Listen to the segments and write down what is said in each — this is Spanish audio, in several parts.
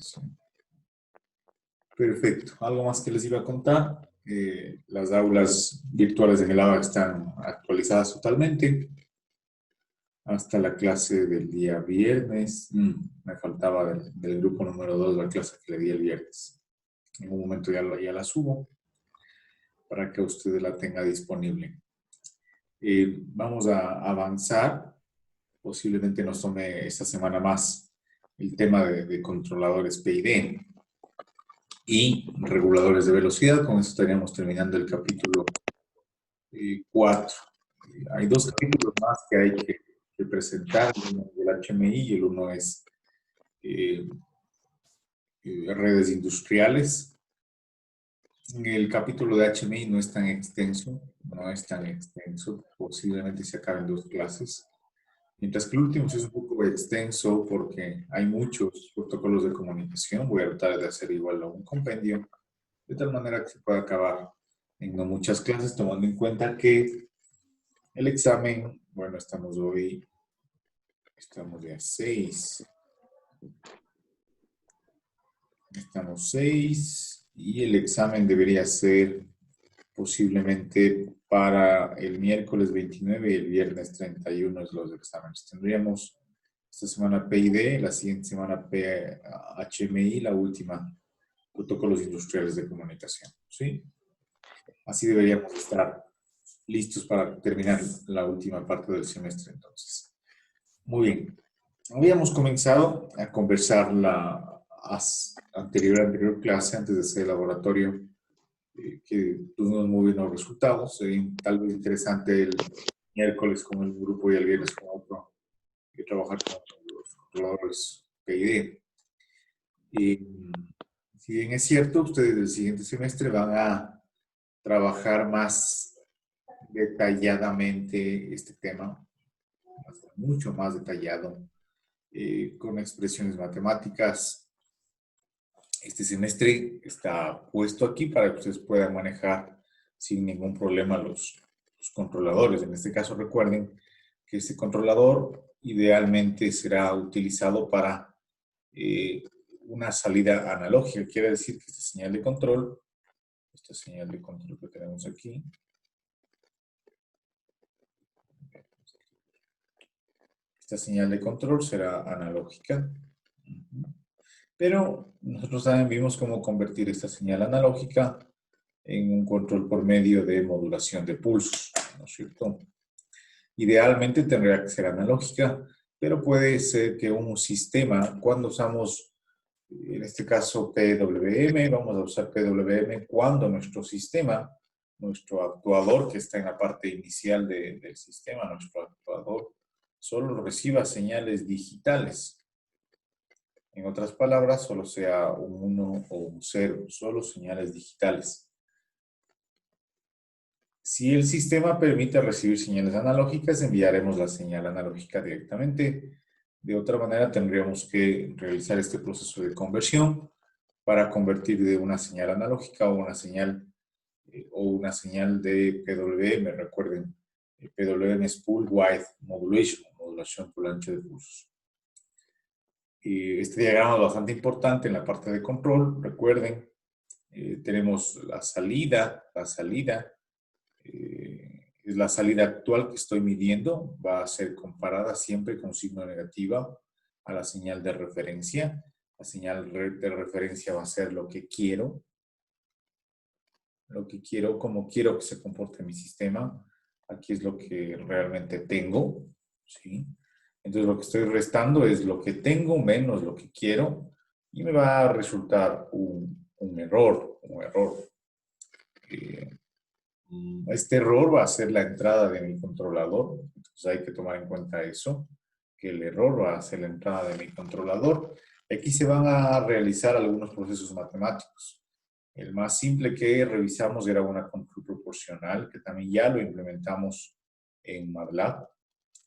Sí. Perfecto. ¿Algo más que les iba a contar? Las aulas virtuales en el ABA están actualizadas totalmente. Hasta la clase del día viernes. Me faltaba del grupo número 2 la clase que le di el viernes. En un momento ya la subo para que usted la tenga disponible. Vamos a avanzar. Posiblemente nos tome esta semana más el tema de controladores PID y reguladores de velocidad. Con eso estaríamos terminando el capítulo 4. Hay dos capítulos más que hay que presentar, uno del HMI y el uno es redes industriales. El capítulo de HMI no es tan extenso, posiblemente se acaben 2 clases. Mientras que el último sí es un poco extenso porque hay muchos protocolos de comunicación. Voy a tratar de hacer igual un compendio, de tal manera que se pueda acabar en no muchas clases, tomando en cuenta que el examen, bueno, estamos ya 6. Estamos 6 y el examen debería ser posiblemente para el miércoles 29 y el viernes 31 es los exámenes. Tendríamos esta semana PID, la siguiente semana HMI, la última protocolos industriales de comunicación. ¿Sí? Así deberíamos estar listos para terminar la última parte del semestre entonces. Muy bien. Habíamos comenzado a conversar la anterior clase antes de hacer el laboratorio que tuvimos muy buenos resultados. Tal vez interesante el miércoles con el grupo y el viernes con otro, y trabajar con los controladores PID. Si bien es cierto, ustedes el siguiente semestre van a trabajar más detalladamente este tema, mucho más detallado, con expresiones matemáticas. Este semestre está puesto aquí para que ustedes puedan manejar sin ningún problema los controladores. En este caso, recuerden que este controlador idealmente será utilizado para una salida analógica. Quiere decir que esta señal de control que tenemos aquí, esta señal de control será analógica. Pero nosotros también vimos cómo convertir esta señal analógica en un control por medio de modulación de pulsos, ¿no es cierto? Idealmente tendría que ser analógica, pero puede ser que un sistema, cuando usamos, en este caso PWM, vamos a usar PWM cuando nuestro sistema, nuestro actuador que está en la parte inicial del sistema, nuestro actuador, solo reciba señales digitales. En otras palabras, solo sea un 1 o un 0, solo señales digitales. Si el sistema permite recibir señales analógicas, enviaremos la señal analógica directamente. De otra manera, tendríamos que realizar este proceso de conversión para convertir de una señal analógica a una señal de PWM. Recuerden, PWM es Pulse Width Modulation, modulación por ancho de pulsos. Este diagrama es bastante importante en la parte de control. Recuerden, tenemos la salida es la salida actual que estoy midiendo, va a ser comparada siempre con signo negativo a la señal de referencia. La señal de referencia va a ser lo que quiero, cómo quiero que se comporte mi sistema. Aquí es lo que realmente tengo, ¿sí? Entonces lo que estoy restando es lo que tengo menos lo que quiero y me va a resultar un error. Este error va a ser la entrada de mi controlador, entonces hay que tomar en cuenta eso, que el error va a ser la entrada de mi controlador. Aquí se van a realizar algunos procesos matemáticos. El más simple que revisamos era una control proporcional, que también ya lo implementamos en MATLAB.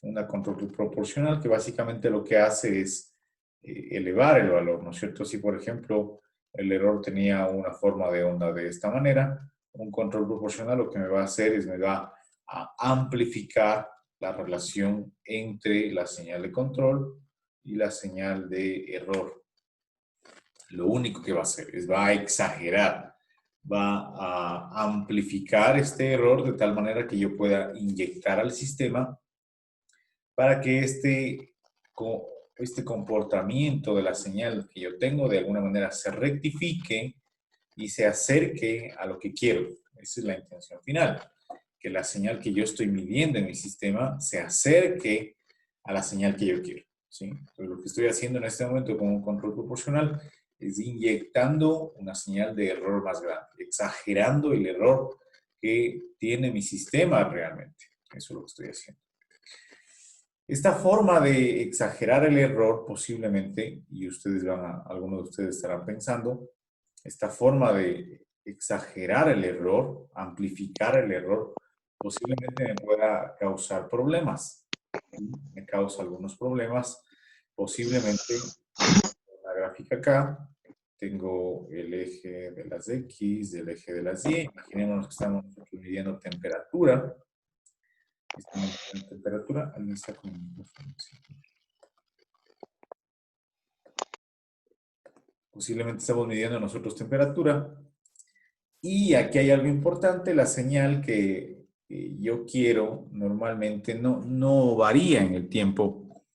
Una control proporcional que básicamente lo que hace es elevar el valor, ¿no es cierto? Si, por ejemplo, el error tenía una forma de onda de esta manera, un control proporcional lo que me va a hacer es me va a amplificar la relación entre la señal de control y la señal de error. lo único que va a hacer es va a exagerar, va a amplificar este error de tal manera que yo pueda inyectar al sistema para que este comportamiento de la señal que yo tengo de alguna manera se rectifique y se acerque a lo que quiero. Esa es la intención final, que la señal que yo estoy midiendo en mi sistema se acerque a la señal que yo quiero, ¿sí? Entonces, lo que estoy haciendo en este momento con un control proporcional es inyectando una señal de error más grande, exagerando el error que tiene mi sistema realmente. Eso es lo que estoy haciendo. Esta forma de exagerar el error posiblemente, y algunos de ustedes estarán pensando, esta forma de exagerar el error, amplificar el error, posiblemente me pueda causar problemas. Me causa algunos problemas. Posiblemente, la gráfica acá, tengo el eje de las X, el eje de las Y. Imaginémonos que estamos midiendo temperatura. Estamos midiendo temperatura. Alguien está con el micrófono. Posiblemente estamos midiendo nosotros temperatura. Y aquí hay algo importante, la señal que yo quiero normalmente no varía en el tiempo.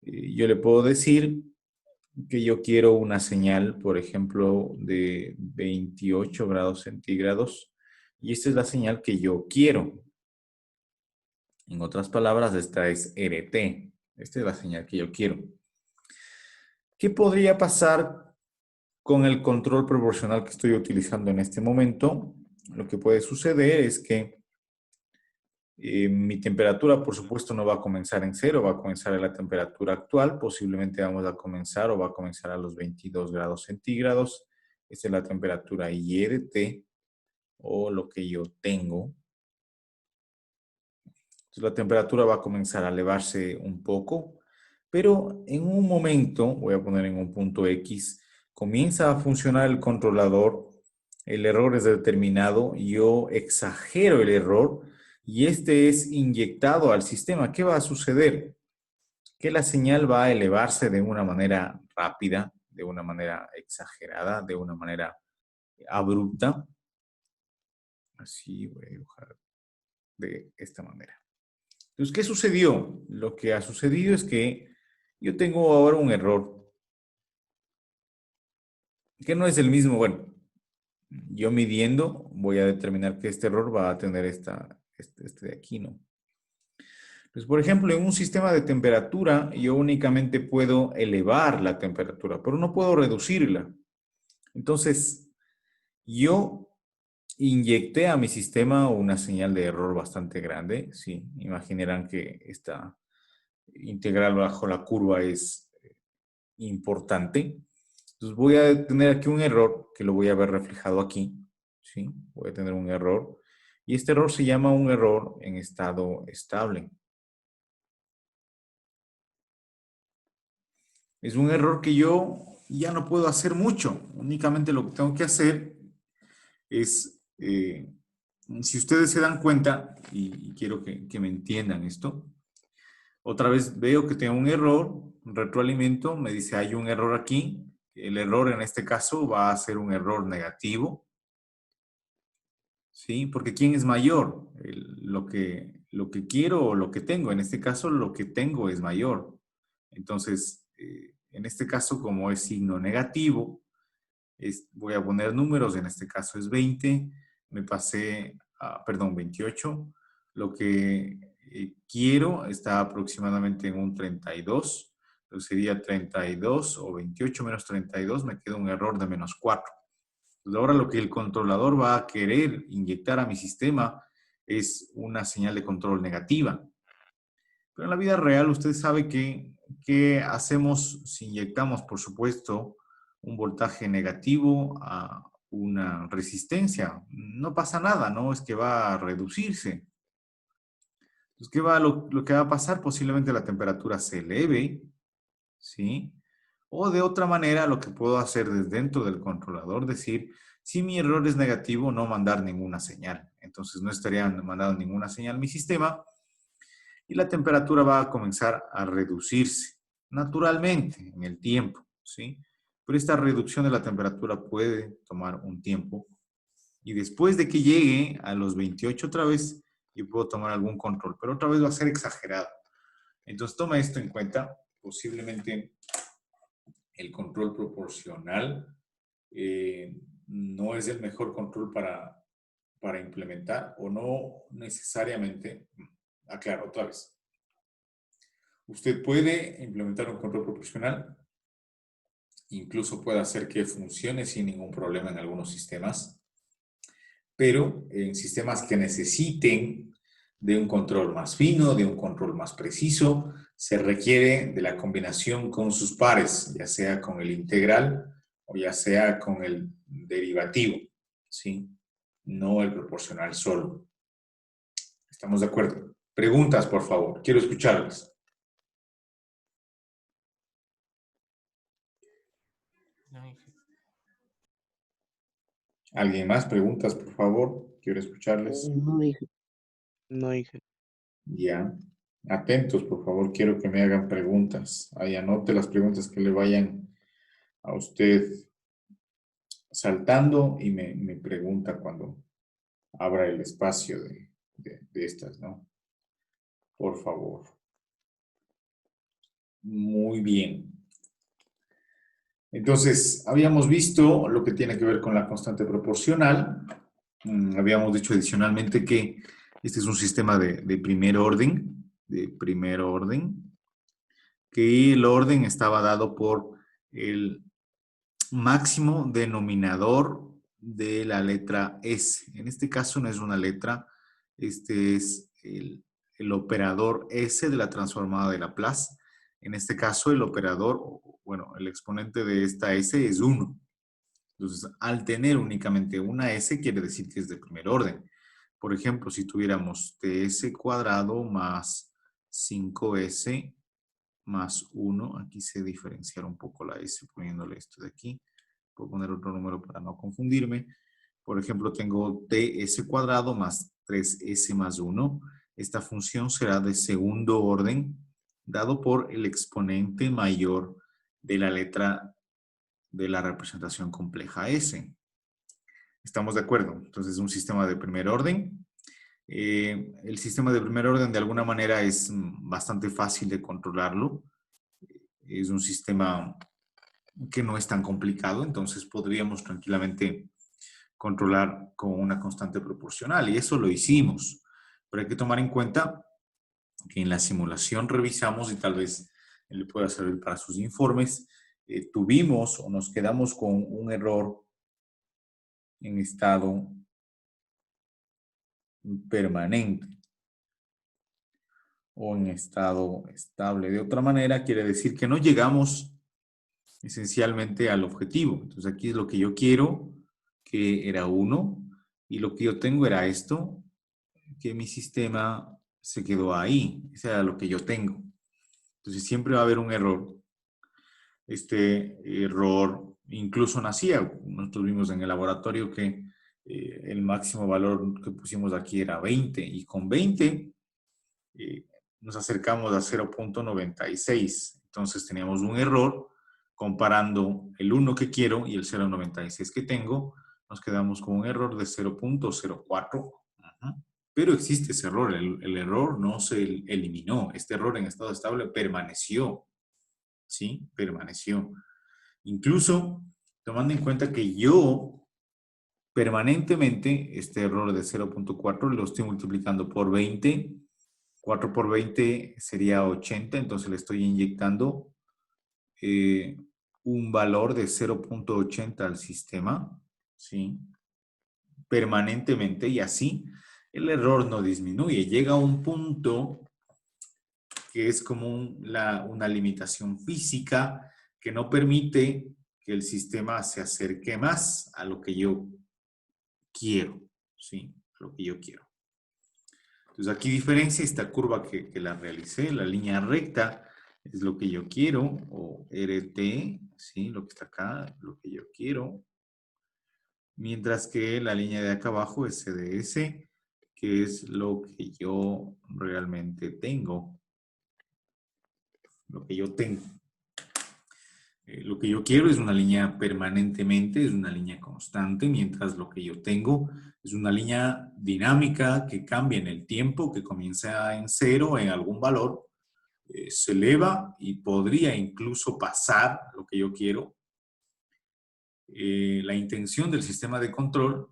Yo le puedo decir que yo quiero una señal, por ejemplo, de 28 grados centígrados, y esta es la señal que yo quiero. En otras palabras, esta es RT. Esta es la señal que yo quiero. ¿Qué podría pasar con el control proporcional que estoy utilizando en este momento? Lo que puede suceder es que mi temperatura, por supuesto, no va a comenzar en cero, va a comenzar en la temperatura actual. Posiblemente vamos a comenzar o va a comenzar a los 22 grados centígrados. Esta es la temperatura YDT o lo que yo tengo. Entonces, la temperatura va a comenzar a elevarse un poco, pero en un momento, voy a poner en un punto X, comienza a funcionar el controlador, el error es determinado, yo exagero el error y este es inyectado al sistema. ¿Qué va a suceder? Que la señal va a elevarse de una manera rápida, de una manera exagerada, de una manera abrupta. Así voy a dibujar de esta manera. Entonces, ¿qué sucedió? Lo que ha sucedido es que yo tengo ahora un error que no es el mismo. Bueno, yo midiendo voy a determinar que este error va a tener este de aquí, ¿no? Pues, por ejemplo, en un sistema de temperatura, yo únicamente puedo elevar la temperatura, pero no puedo reducirla. Entonces, yo inyecté a mi sistema una señal de error bastante grande. Sí, imaginarán que esta integral bajo la curva es importante. Entonces, voy a tener aquí un error que lo voy a ver reflejado aquí. ¿Sí? Voy a tener un error. Y este error se llama un error en estado estable. Es un error que yo ya no puedo hacer mucho. Únicamente lo que tengo que hacer es, si ustedes se dan cuenta, y quiero que me entiendan esto, otra vez veo que tengo un error, retroalimento, me dice hay un error aquí. El error en este caso va a ser un error negativo. ¿Sí? Porque ¿quién es mayor? Lo que quiero o lo que tengo. En este caso, lo que tengo es mayor. Entonces, en este caso, como es signo negativo, voy a poner números. En este caso es 20. Me pasé a, perdón, 28. Lo que quiero está aproximadamente en un 32. Entonces sería 32 o 28 menos 32. Me queda un error de menos 4. Pues ahora lo que el controlador va a querer inyectar a mi sistema es una señal de control negativa. Pero en la vida real usted sabe que hacemos si inyectamos, por supuesto, un voltaje negativo a una resistencia. No pasa nada, no es que va a reducirse. Entonces, lo que va a pasar? Posiblemente la temperatura se eleve, ¿sí? O de otra manera, lo que puedo hacer desde dentro del controlador, decir, si mi error es negativo, no mandar ninguna señal. Entonces no estaría mandando ninguna señal a mi sistema y la temperatura va a comenzar a reducirse naturalmente en el tiempo, ¿sí? pero esta reducción de la temperatura puede tomar un tiempo. Y después de que llegue a los 28 otra vez, yo puedo tomar algún control, pero otra vez va a ser exagerado. Entonces toma esto en cuenta. Posiblemente el control proporcional no es el mejor control para implementar, o no necesariamente. Aclaro otra vez. Usted puede implementar un control proporcional, incluso puede hacer que funcione sin ningún problema en algunos sistemas, pero en sistemas que necesiten de un control más fino, de un control más preciso, se requiere de la combinación con sus pares, ya sea con el integral o ya sea con el derivativo, ¿sí? No el proporcional solo. ¿Estamos de acuerdo? Preguntas, por favor. Quiero escucharlas. ¿Alguien más? Preguntas, por favor. Quiero escucharles. No, hija. No, hija. Ya. Atentos, por favor. Quiero que me hagan preguntas. Ahí anote las preguntas que le vayan a usted saltando y me pregunta cuando abra el espacio de estas, ¿no? Por favor. Muy bien. Entonces, habíamos visto lo que tiene que ver con la constante proporcional. Habíamos dicho adicionalmente que este es un sistema de primer orden, que el orden estaba dado por el máximo denominador de la letra S. En este caso no es una letra, este es el operador S de la transformada de Laplace. En este caso el operador, bueno, el exponente de esta S es 1. Entonces, al tener únicamente una S, quiere decir que es de primer orden. Por ejemplo, si tuviéramos ts cuadrado más 5s más 1, aquí se diferenciará un poco la S poniéndole esto de aquí. Puedo poner otro número para no confundirme. Por ejemplo, tengo ts cuadrado más 3s más 1. Esta función será de segundo orden, dado por el exponente mayor de la letra de la representación compleja S. ¿Estamos de acuerdo? Entonces, un sistema de primer orden. El sistema de primer orden, de alguna manera, es bastante fácil de controlarlo. Es un sistema que no es tan complicado, entonces podríamos tranquilamente controlar con una constante proporcional, y eso lo hicimos. Pero hay que tomar en cuenta que en la simulación revisamos, y tal vez le pueda servir para sus informes, tuvimos o nos quedamos con un error en estado permanente o en estado estable. De otra manera, quiere decir que no llegamos esencialmente al objetivo. Entonces aquí es lo que yo quiero, que era 1, y lo que yo tengo era esto, que mi sistema se quedó ahí. Ese era lo que yo tengo. Entonces siempre va a haber un error. Este error incluso nacía. Nosotros vimos en el laboratorio que el máximo valor que pusimos aquí era 20, y con 20 nos acercamos a 0.96. Entonces teníamos un error comparando el 1 que quiero y el 0.96 que tengo. Nos quedamos con un error de 0.04. Pero existe ese error. El error no se eliminó. Este error en estado estable permaneció. ¿Sí? Permaneció. Incluso tomando en cuenta que yo permanentemente este error de 0.4 lo estoy multiplicando por 20. 4 por 20 sería 80, entonces le estoy inyectando un valor de 0.80 al sistema, ¿sí? Permanentemente, y así el error no disminuye. Llega a un punto que es como una limitación física que no permite que el sistema se acerque más a lo que yo quiero, ¿sí? Lo que yo quiero. Entonces aquí diferencia esta curva que la realicé, la línea recta es lo que yo quiero, o RT, ¿sí? Lo que está acá, lo que yo quiero. Mientras que la línea de acá abajo es CDS, que es lo que yo realmente tengo. Lo que yo tengo. Lo que yo quiero es una línea permanentemente, es una línea constante, mientras lo que yo tengo es una línea dinámica que cambia en el tiempo, que comienza en cero, en algún valor, se eleva y podría incluso pasar lo que yo quiero. La intención del sistema de control,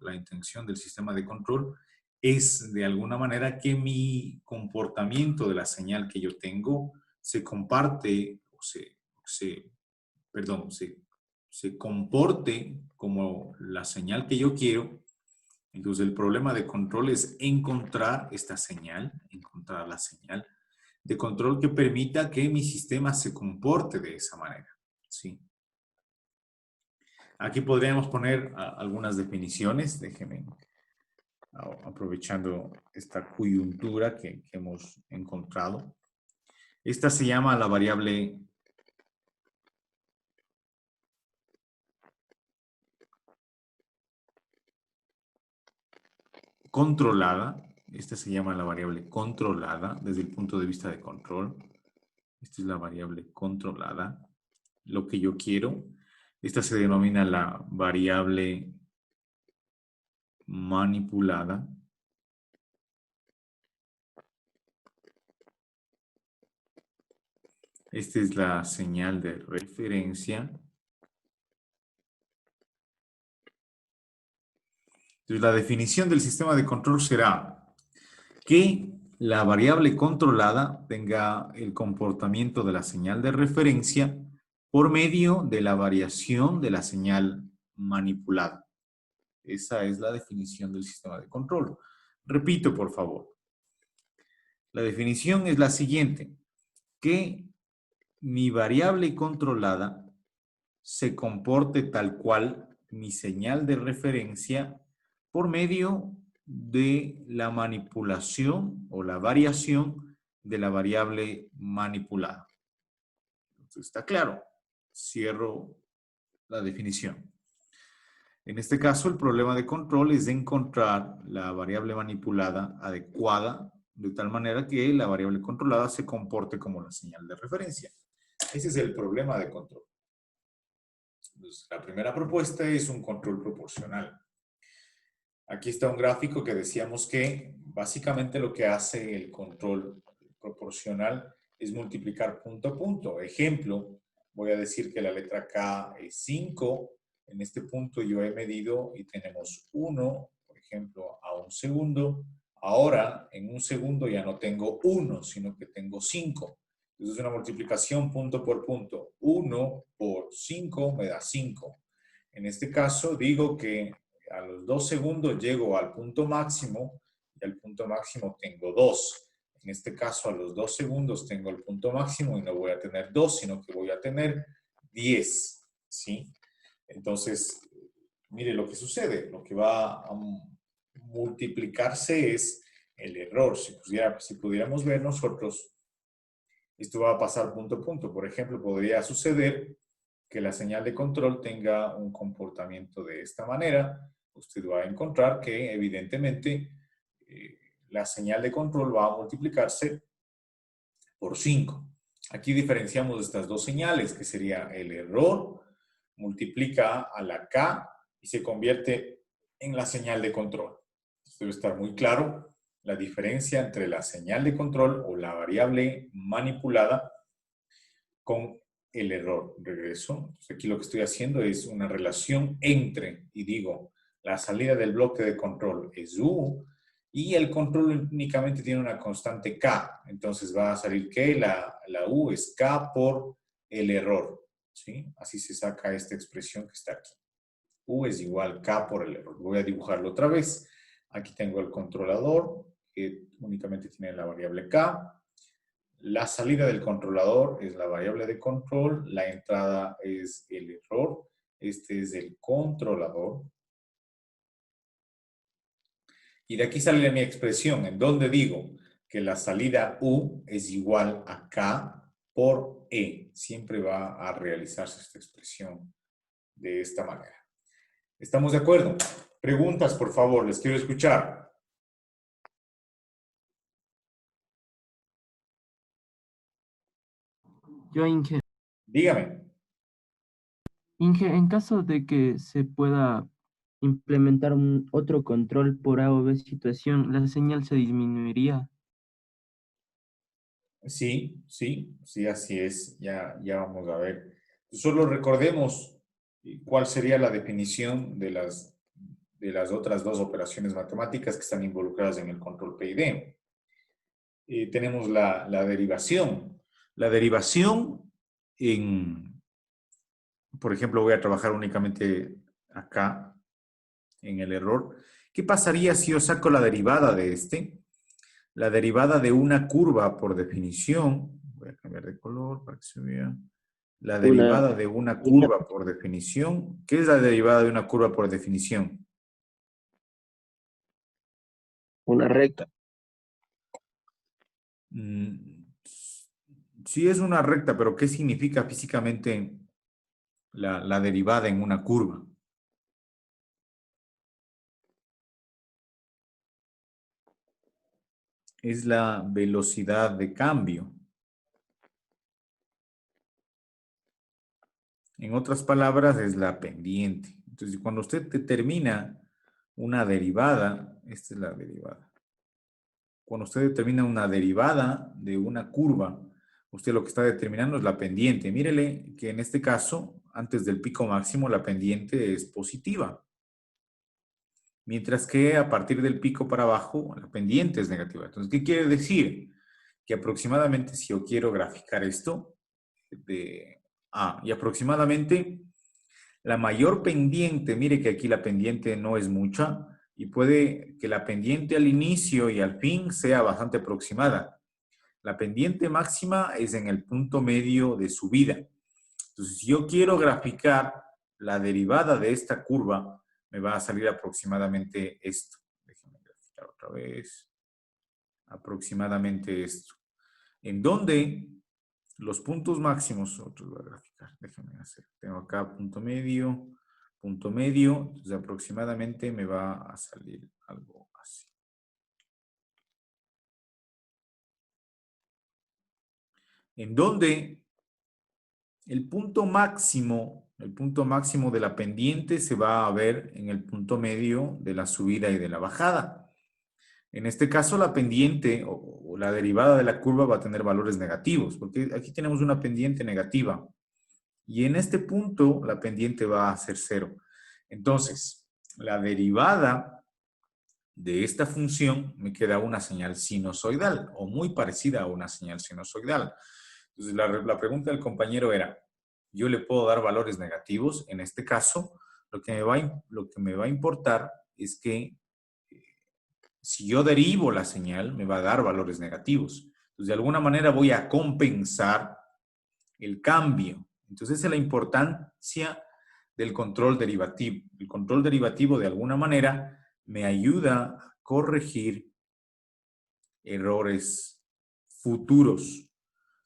es de alguna manera que mi comportamiento de la señal que yo tengo se comparte o perdón, se comporte como la señal que yo quiero. Entonces el problema de control es encontrar esta señal, encontrar la señal de control que permita que mi sistema se comporte de esa manera. ¿Sí? Aquí podríamos poner algunas definiciones, déjenme, aprovechando esta coyuntura que hemos encontrado. Esta se llama la variable controlada. Esta se llama la variable controlada desde el punto de vista de control. Esta es la variable controlada. Lo que yo quiero. Esta se denomina la variable manipulada. Esta es la señal de referencia. Entonces, la definición del sistema de control será que la variable controlada tenga el comportamiento de la señal de referencia por medio de la variación de la señal manipulada. Esa es la definición del sistema de control. Repito, por favor. La definición es la siguiente, que mi variable controlada se comporte tal cual mi señal de referencia por medio de la manipulación o la variación de la variable manipulada. Entonces, está claro. Cierro la definición. En este caso, el problema de control es de encontrar la variable manipulada adecuada de tal manera que la variable controlada se comporte como la señal de referencia. Ese es el problema de control. Entonces, la primera propuesta es un control proporcional. Aquí está un gráfico que decíamos que básicamente lo que hace el control proporcional es multiplicar punto a punto. Ejemplo, voy a decir que la letra K es 5. En este punto yo he medido y tenemos 1, por ejemplo, a un segundo. Ahora, en un segundo ya no tengo 1, sino que tengo 5. Entonces es una multiplicación punto por punto. 1 por 5 me da 5. En este caso digo que a los 2 segundos llego al punto máximo y al punto máximo tengo 2. En este caso, a los 2 segundos tengo el punto máximo y no voy a tener 2, sino que voy a tener 10. ¿Sí? Entonces, mire lo que sucede. Lo que va a multiplicarse es el error. Si pudiéramos ver nosotros, esto va a pasar punto a punto. Por ejemplo, podría suceder que la señal de control tenga un comportamiento de esta manera. Usted va a encontrar que evidentemente la señal de control va a multiplicarse por 5. Aquí diferenciamos estas dos señales, que sería el error, multiplica a la K y se convierte en la señal de control. Esto debe estar muy claro, la diferencia entre la señal de control o la variable manipulada con el error. Regreso. Entonces, aquí lo que estoy haciendo es una relación entre, y digo, la salida del bloque de control es U y el control únicamente tiene una constante K. Entonces va a salir que la U es K por el error. ¿Sí? Así se saca esta expresión que está aquí. U es igual K por el error. Voy a dibujarlo otra vez. Aquí tengo el controlador que únicamente tiene la variable K. La salida del controlador es la variable de control, la entrada es el error, este es el controlador. Y de aquí sale mi expresión, en donde digo que la salida U es igual a K por E. Siempre va a realizarse esta expresión de esta manera. ¿Estamos de acuerdo? Preguntas, por favor, les quiero escuchar. Yo, Inge, Dígame. Inge, en caso de que se pueda implementar un otro control por A o B situación, ¿la señal se disminuiría? Sí, sí, sí, así es. Ya vamos a ver. Solo recordemos cuál sería la definición de las otras dos operaciones matemáticas que están involucradas en el control PID. Tenemos la derivación. La derivación por ejemplo, voy a trabajar únicamente acá en el error. ¿Qué pasaría si yo saco la derivada de este? La derivada de una curva, por definición, voy a cambiar de color para que se vea. La Una, derivada de una una, curva, por definición. ¿Qué es la derivada de una curva por definición? una recta. Mm, sí es una recta, pero ¿qué significa físicamente la derivada en una curva? Es la velocidad de cambio. En otras palabras, es la pendiente. Entonces, cuando usted determina una derivada, esta es la derivada. Cuando usted determina una derivada de una curva, usted lo que está determinando es la pendiente. Mírele que en este caso, antes del pico máximo, la pendiente es positiva. Mientras que a partir del pico para abajo, la pendiente es negativa. Entonces, ¿qué quiere decir? Que aproximadamente, si yo quiero graficar esto, y aproximadamente la mayor pendiente, mire que aquí la pendiente no es mucha y puede que la pendiente al inicio y al fin sea bastante aproximada. La pendiente máxima es en el punto medio de subida. Entonces, si yo quiero graficar la derivada de esta curva, me va a salir aproximadamente esto. Déjenme graficar otra vez. Aproximadamente esto. En donde los puntos máximos, otros voy a graficar, déjenme hacer. Tengo acá punto medio, entonces aproximadamente me va a salir algo así. En donde el punto máximo de la pendiente se va a ver en el punto medio de la subida y de la bajada. En este caso, la pendiente o la derivada de la curva va a tener valores negativos, porque aquí tenemos una pendiente negativa. Y en este punto, la pendiente va a ser cero. Entonces, la derivada de esta función me queda una señal sinusoidal o muy parecida a una señal sinusoidal. Entonces, la pregunta del compañero era, ¿yo le puedo dar valores negativos? En este caso, lo que me va a importar es que si yo derivo la señal, me va a dar valores negativos. Entonces, de alguna manera voy a compensar el cambio. Entonces, esa es la importancia del control derivativo. El control derivativo, de alguna manera, me ayuda a corregir errores futuros.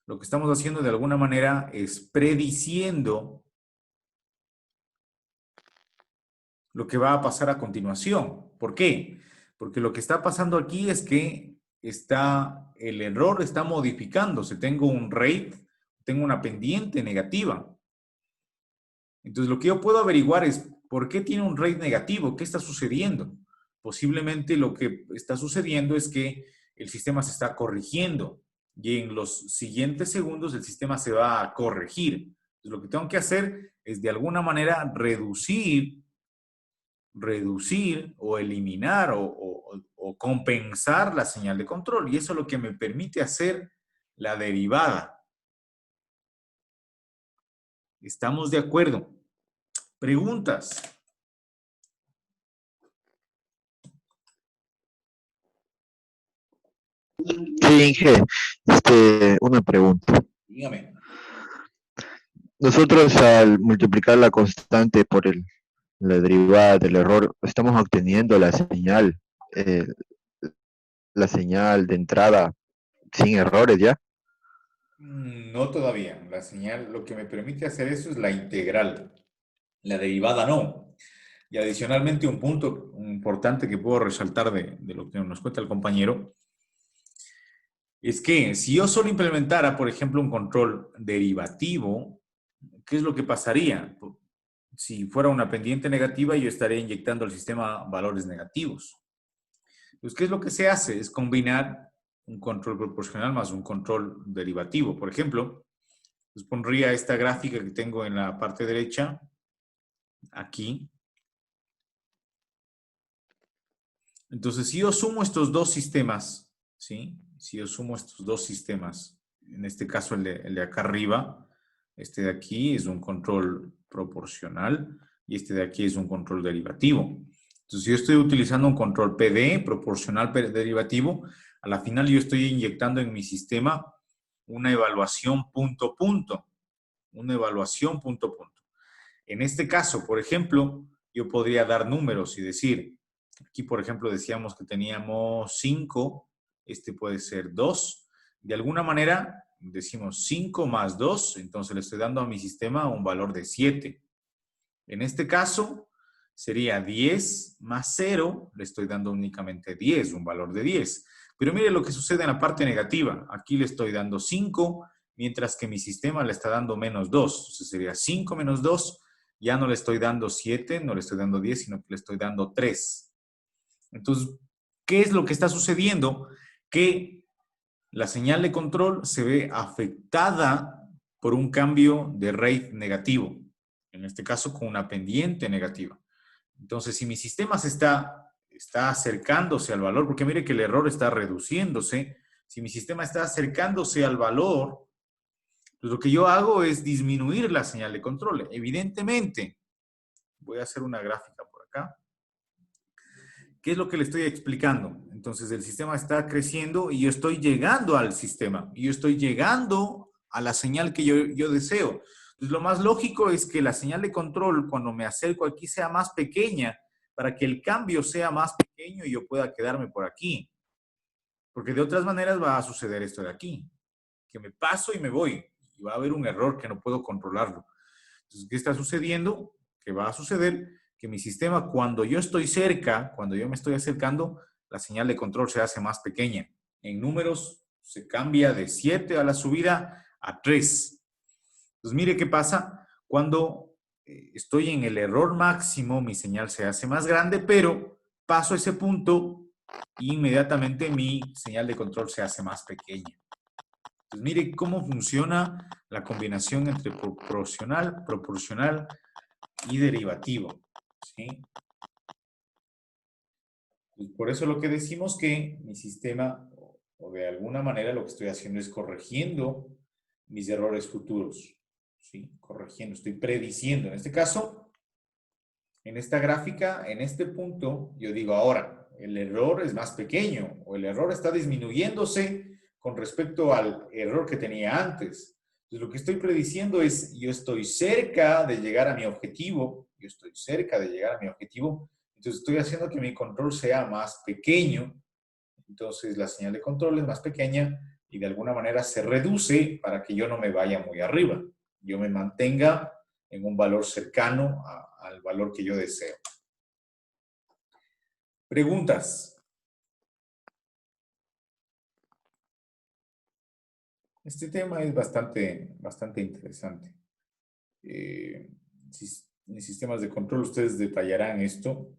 Lo que estamos haciendo de alguna manera es prediciendo lo que va a pasar a continuación. ¿Por qué? Porque lo que está pasando aquí es que el error está modificándose. Tengo un rate, tengo una pendiente negativa. Entonces, lo que yo puedo averiguar es por qué tiene un rate negativo, qué está sucediendo. Posiblemente lo que está sucediendo es que el sistema se está corrigiendo y en los siguientes segundos el sistema se va a corregir. Entonces, lo que tengo que hacer es de alguna manera reducir o eliminar o compensar la señal de control. Y eso es lo que me permite hacer la derivada. ¿Estamos de acuerdo? Preguntas. Sí, Inge, una pregunta. Dígame. Nosotros al multiplicar la constante por la derivada del error, estamos obteniendo eh, la señal de entrada sin errores, ¿ya? No todavía. La señal, lo que me permite hacer eso es la integral. La derivada no. Y adicionalmente un punto importante que puedo resaltar de lo que nos cuenta el compañero es que si yo solo implementara, por ejemplo, un control derivativo, ¿qué es lo que pasaría? Si fuera una pendiente negativa, yo estaría inyectando al sistema valores negativos. Entonces, ¿qué es lo que se hace? Es combinar un control proporcional más un control derivativo. Por ejemplo, les pondría esta gráfica que tengo en la parte derecha, aquí. Entonces, si yo sumo estos dos sistemas, ¿sí? Si yo sumo estos dos sistemas, en este caso el de acá arriba, este de aquí es un control proporcional y este de aquí es un control derivativo. Entonces, si yo estoy utilizando un control PD, proporcional derivativo, a la final yo estoy inyectando en mi sistema una evaluación punto punto. Una evaluación punto punto. En este caso, por ejemplo, yo podría dar números y decir, aquí por ejemplo decíamos que teníamos 5, este puede ser 2. De alguna manera decimos 5 más 2, entonces le estoy dando a mi sistema un valor de 7. En este caso sería 10 más 0, le estoy dando únicamente 10, un valor de 10. Pero mire lo que sucede en la parte negativa. Aquí le estoy dando 5, mientras que mi sistema le está dando menos 2. Entonces sería 5 menos 2. Ya no le estoy dando 7, no le estoy dando 10, sino que le estoy dando 3. Entonces, ¿qué es lo que está sucediendo? Que la señal de control se ve afectada por un cambio de rate negativo. En este caso, con una pendiente negativa. Entonces, si mi sistema está acercándose al valor, porque mire que el error está reduciéndose, si mi sistema está acercándose al valor, pues lo que yo hago es disminuir la señal de control. Evidentemente, voy a hacer una gráfica por acá. ¿Qué es lo que le estoy explicando? Entonces, el sistema está creciendo y yo estoy llegando al sistema. Y yo estoy llegando a la señal que yo deseo. Entonces, lo más lógico es que la señal de control, cuando me acerco aquí, sea más pequeña para que el cambio sea más pequeño y yo pueda quedarme por aquí. Porque de otras maneras va a suceder esto de aquí. Que me paso y me voy. Y va a haber un error que no puedo controlarlo. Entonces, ¿qué está sucediendo? ¿Qué va a suceder? Que mi sistema, cuando yo estoy cerca, cuando yo me estoy acercando, la señal de control se hace más pequeña. En números se cambia de 7 a la subida a 3. Entonces, mire qué pasa. Cuando estoy en el error máximo, mi señal se hace más grande, pero paso ese punto e inmediatamente mi señal de control se hace más pequeña. Entonces, mire cómo funciona la combinación entre proporcional y derivativo. ¿Sí? Pues por eso lo que decimos que mi sistema, o de alguna manera lo que estoy haciendo es corrigiendo mis errores futuros. ¿Sí? Corrigiendo, estoy prediciendo. En este caso, en esta gráfica, en este punto, yo digo ahora, el error es más pequeño o el error está disminuyéndose con respecto al error que tenía antes. Entonces, lo que estoy prediciendo es, yo estoy cerca de llegar a mi objetivo, entonces estoy haciendo que mi control sea más pequeño, entonces la señal de control es más pequeña y de alguna manera se reduce para que yo no me vaya muy arriba, yo me mantenga en un valor cercano al valor que yo deseo. ¿Preguntas? Este tema es bastante interesante. En sistemas de control ustedes detallarán esto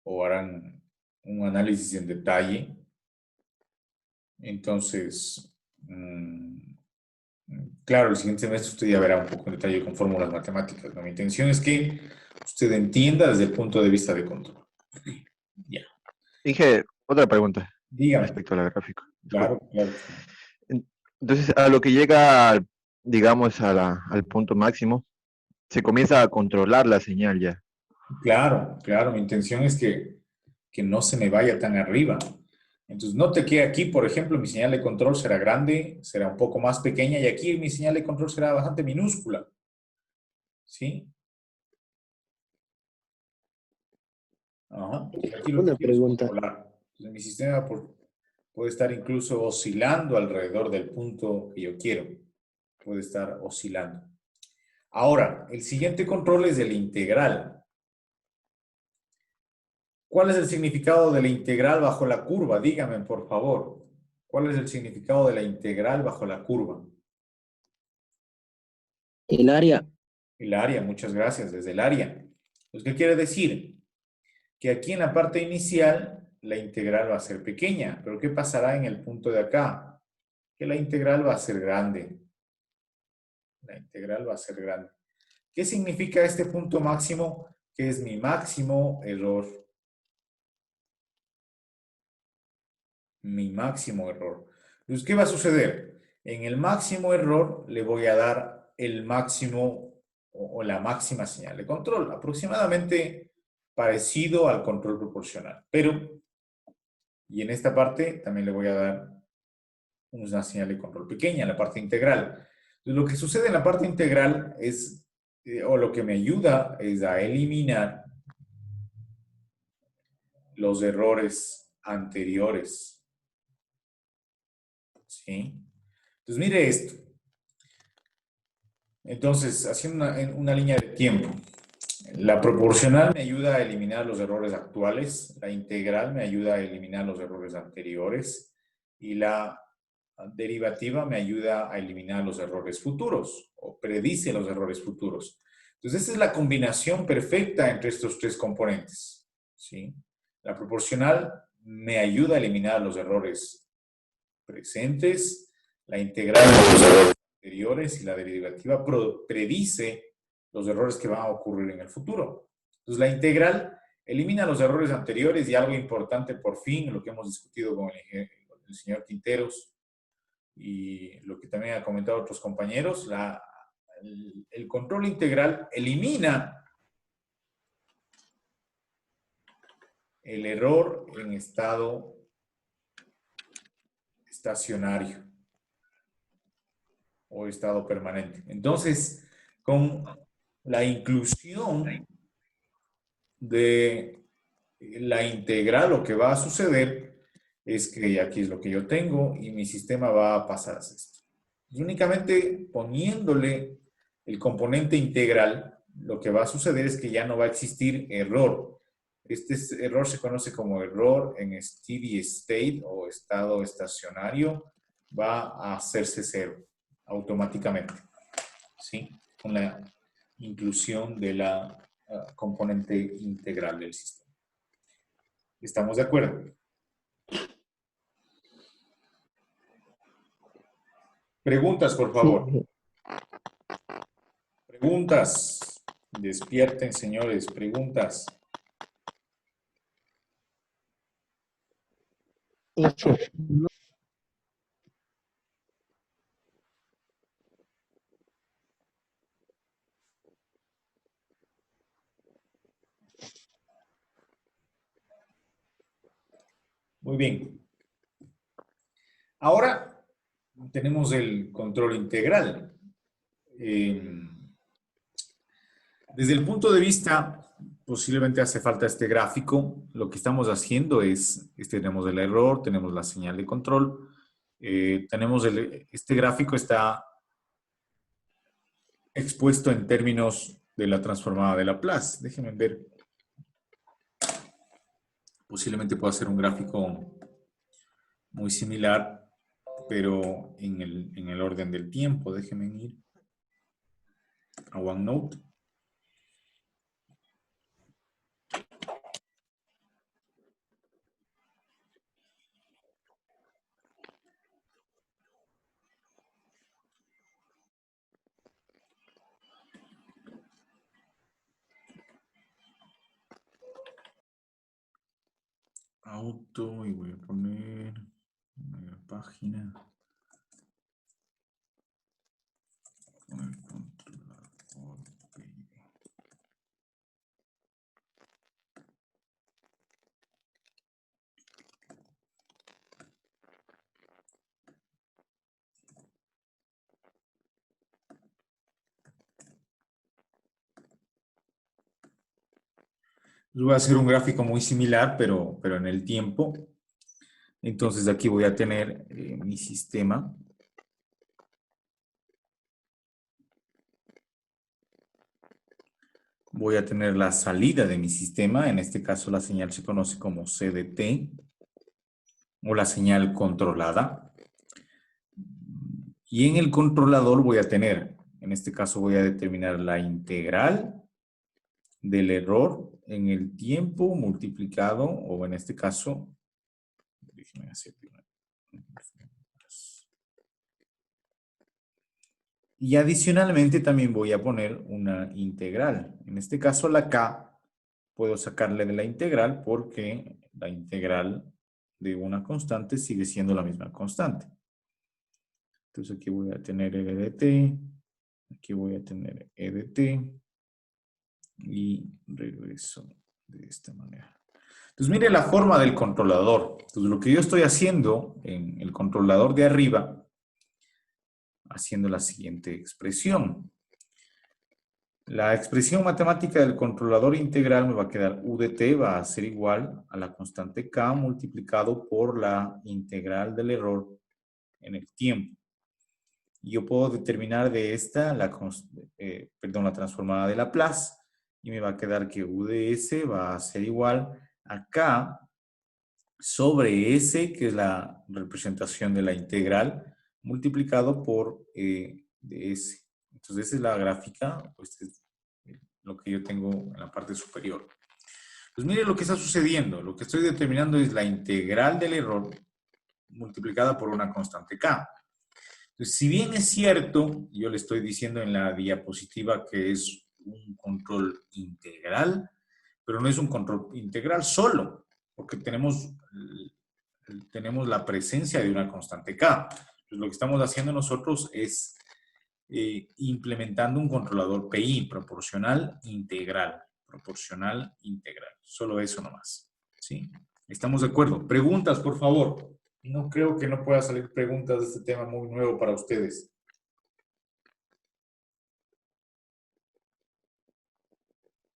o harán un análisis en detalle. Entonces, claro, el siguiente semestre usted ya verá un poco en detalle con fórmulas matemáticas, ¿no? Mi intención es que usted entienda desde el punto de vista de control. Ya. Inge, otra pregunta Dígame. respecto a la gráfica. Claro, claro. Entonces, a lo que llega, digamos, al punto máximo, se comienza a controlar la señal ya. Claro, claro. Mi intención es que no se me vaya tan arriba. Entonces, note que aquí, por ejemplo, mi señal de control será grande, será un poco más pequeña y aquí mi señal de control será bastante minúscula. ¿Sí? Ajá. Aquí lo Una que quiero es pregunta. controlar. Entonces, mi sistema puede estar incluso oscilando alrededor del punto que yo quiero. Puede estar oscilando. Ahora, el siguiente control es el integral. ¿Cuál es el significado de la integral bajo la curva? Dígame, por favor. ¿Cuál es el significado de la integral bajo la curva? El área El área, muchas gracias, desde el área. Pues, ¿qué quiere decir? Que aquí en la parte inicial la integral va a ser pequeña, pero ¿qué pasará en el punto de acá? Que la integral va a ser grande. La integral va a ser grande. ¿Qué significa este punto máximo? Que es mi máximo error. Mi máximo error. Entonces, ¿qué va a suceder? En el máximo error le voy a dar el máximo o la máxima señal de control, aproximadamente parecido al control proporcional. Pero, y en esta parte también le voy a dar una señal de control pequeña, la parte integral. Entonces, lo que sucede en la parte integral es, o lo que me ayuda es a eliminar los errores anteriores. ¿Sí? Entonces, mire esto. Entonces, haciendo una línea de tiempo. La proporcional me ayuda a eliminar los errores actuales, la integral me ayuda a eliminar los errores anteriores y la derivativa me ayuda a eliminar los errores futuros o predice los errores futuros. Entonces, esta es la combinación perfecta entre estos tres componentes. ¿Sí? La proporcional me ayuda a eliminar los errores presentes, la integral los errores anteriores y la derivativa predice los errores que van a ocurrir en el futuro. Entonces, la integral elimina los errores anteriores y algo importante, por fin, lo que hemos discutido con el señor Quinteros y lo que también han comentado otros compañeros, el control integral elimina el error en estado estacionario o estado permanente. Entonces, con la inclusión de la integral, lo que va a suceder es que aquí es lo que yo tengo y mi sistema va a pasar a esto. Y únicamente poniéndole el componente integral, lo que va a suceder es que ya no va a existir error. Este error se conoce como error en steady state o estado estacionario. Va a hacerse cero automáticamente, ¿sí? Con la inclusión de la componente integral del sistema. ¿Estamos de acuerdo? Preguntas, por favor. Sí. Preguntas. Despierten, señores. Preguntas. No, Muy bien. Ahora tenemos el control integral. Desde el punto de vista, posiblemente hace falta este gráfico. Lo que estamos haciendo es, tenemos el error, tenemos la señal de control, tenemos este gráfico está expuesto en términos de la transformada de Laplace. Déjenme ver. Posiblemente pueda ser un gráfico muy similar, pero en el orden del tiempo. Déjenme ir a OneNote. Auto y voy a poner una página con el controlador. Voy a hacer un gráfico muy similar, pero en el tiempo. Entonces aquí voy a tener mi sistema. Voy a tener la salida de mi sistema. En este caso la señal se conoce como CDT o la señal controlada. Y en el controlador voy a tener En este caso voy a determinar la integral del error en el tiempo multiplicado, o en este caso, déjenme hacer una. Y adicionalmente también voy a poner una integral. En este caso la k puedo sacarle de la integral porque la integral de una constante sigue siendo la misma constante. Entonces aquí voy a tener e de t, aquí voy a tener e de t y regreso de esta manera. Entonces mire la forma del controlador. Entonces lo que yo estoy haciendo en el controlador de arriba, haciendo la siguiente expresión. La expresión matemática del controlador integral me va a quedar u de t va a ser igual a la constante k multiplicado por la integral del error en el tiempo. Y yo puedo determinar de esta la transformada de Laplace y me va a quedar que u de s va a ser igual a k sobre s, que es la representación de la integral, multiplicado por de s. Entonces esa es la gráfica, pues es lo que yo tengo en la parte superior. Pues mire lo que está sucediendo. Lo que estoy determinando es la integral del error multiplicada por una constante k. Entonces, si bien es cierto, yo le estoy diciendo en la diapositiva que es un control integral, pero no es un control integral solo, porque tenemos la presencia de una constante k. Entonces, lo que estamos haciendo nosotros es implementando un controlador PI, proporcional integral. Proporcional integral. Solo eso nomás. ¿Sí? ¿Estamos de acuerdo? Preguntas, por favor. No creo que no pueda salir preguntas de este tema muy nuevo para ustedes.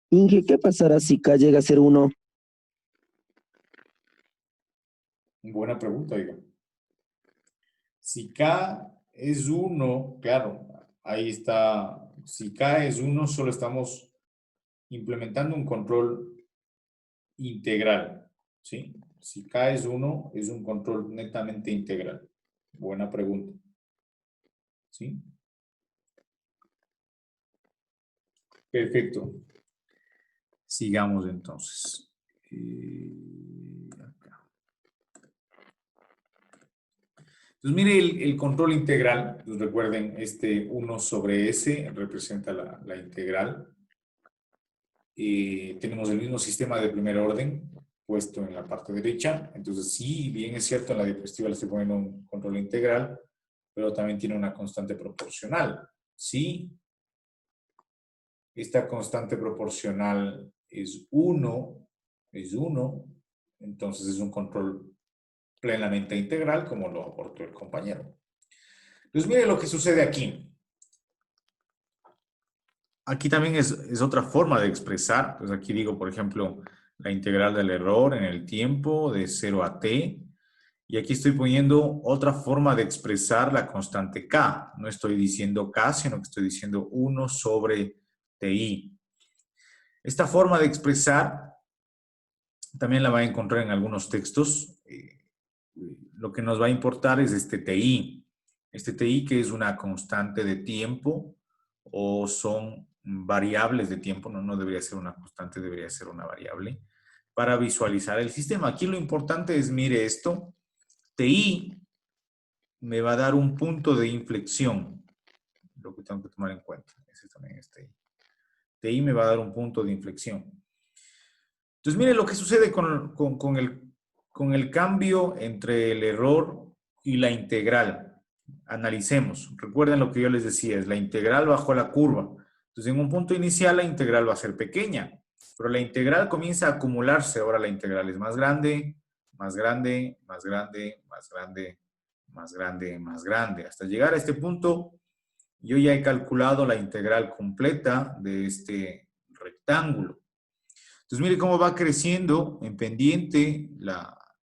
Inge, ¿qué pasará si K llega a ser 1? Buena pregunta, oiga. Si K es 1, claro, ahí está. Si K es 1, solo estamos implementando un control integral, ¿sí? Si K es 1, es un control netamente integral. Buena pregunta. ¿Sí? Perfecto. Sigamos entonces. Acá. Entonces, mire el control integral. Pues recuerden, este 1 sobre S representa la integral. Tenemos el mismo sistema de primer orden puesto en la parte derecha. Entonces, sí, bien es cierto, en la diapositiva le estoy poniendo un control integral, pero también tiene una constante proporcional. Sí, esta constante proporcional es 1, entonces es un control plenamente integral, como lo aportó el compañero. Entonces, mire lo que sucede aquí. Aquí también es otra forma de expresar. Pues aquí digo, por ejemplo, la integral del error en el tiempo de 0 a t. Y aquí estoy poniendo otra forma de expresar la constante k. No estoy diciendo k, sino que estoy diciendo 1 sobre ti. Esta forma de expresar también la va a encontrar en algunos textos. Lo que nos va a importar es este ti. Este ti que es una constante de tiempo o son variables de tiempo, no debería ser una constante, debería ser una variable, para visualizar el sistema. Aquí lo importante es, mire esto, ti me va a dar un punto de inflexión, lo que tengo que tomar en cuenta. Ese también es ti. Ti me va a dar un punto de inflexión. Entonces, mire lo que sucede con el cambio entre el error y la integral. Analicemos. Recuerden lo que yo les decía, es la integral bajo la curva. Entonces, en un punto inicial la integral va a ser pequeña, pero la integral comienza a acumularse. Ahora la integral es más grande, más grande, más grande, más grande, más grande, más grande. Hasta llegar a este punto, yo ya he calculado la integral completa de este rectángulo. Entonces, mire cómo va creciendo en pendiente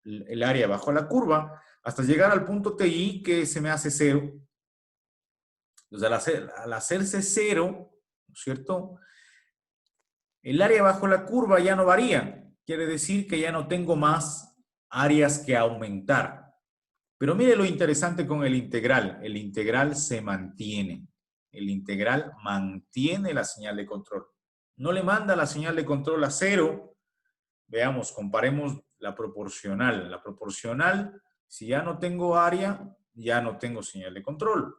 el área bajo la curva hasta llegar al punto TI que se me hace 0. Entonces, al hacerse 0, ¿no es cierto? El área bajo la curva ya no varía. Quiere decir que ya no tengo más áreas que aumentar. Pero mire lo interesante con el integral. El integral se mantiene. el integral mantiene la señal de control. No le manda la señal de control a 0. Veamos, comparemos la proporcional. La proporcional, si ya no tengo área, ya no tengo señal de control.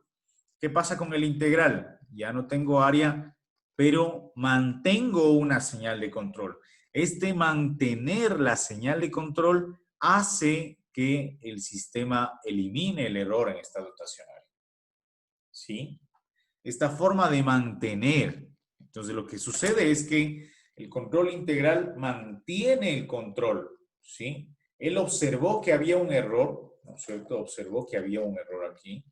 ¿Qué pasa con el integral? Ya no tengo área, pero mantengo una señal de control. Este mantener la señal de control hace que el sistema elimine el error en estado estacionario. ¿Sí? Esta forma de mantener. Entonces, lo que sucede es que el control integral mantiene el control. ¿Sí? Él observó que había un error, ¿no es cierto? Observó que había un error aquí.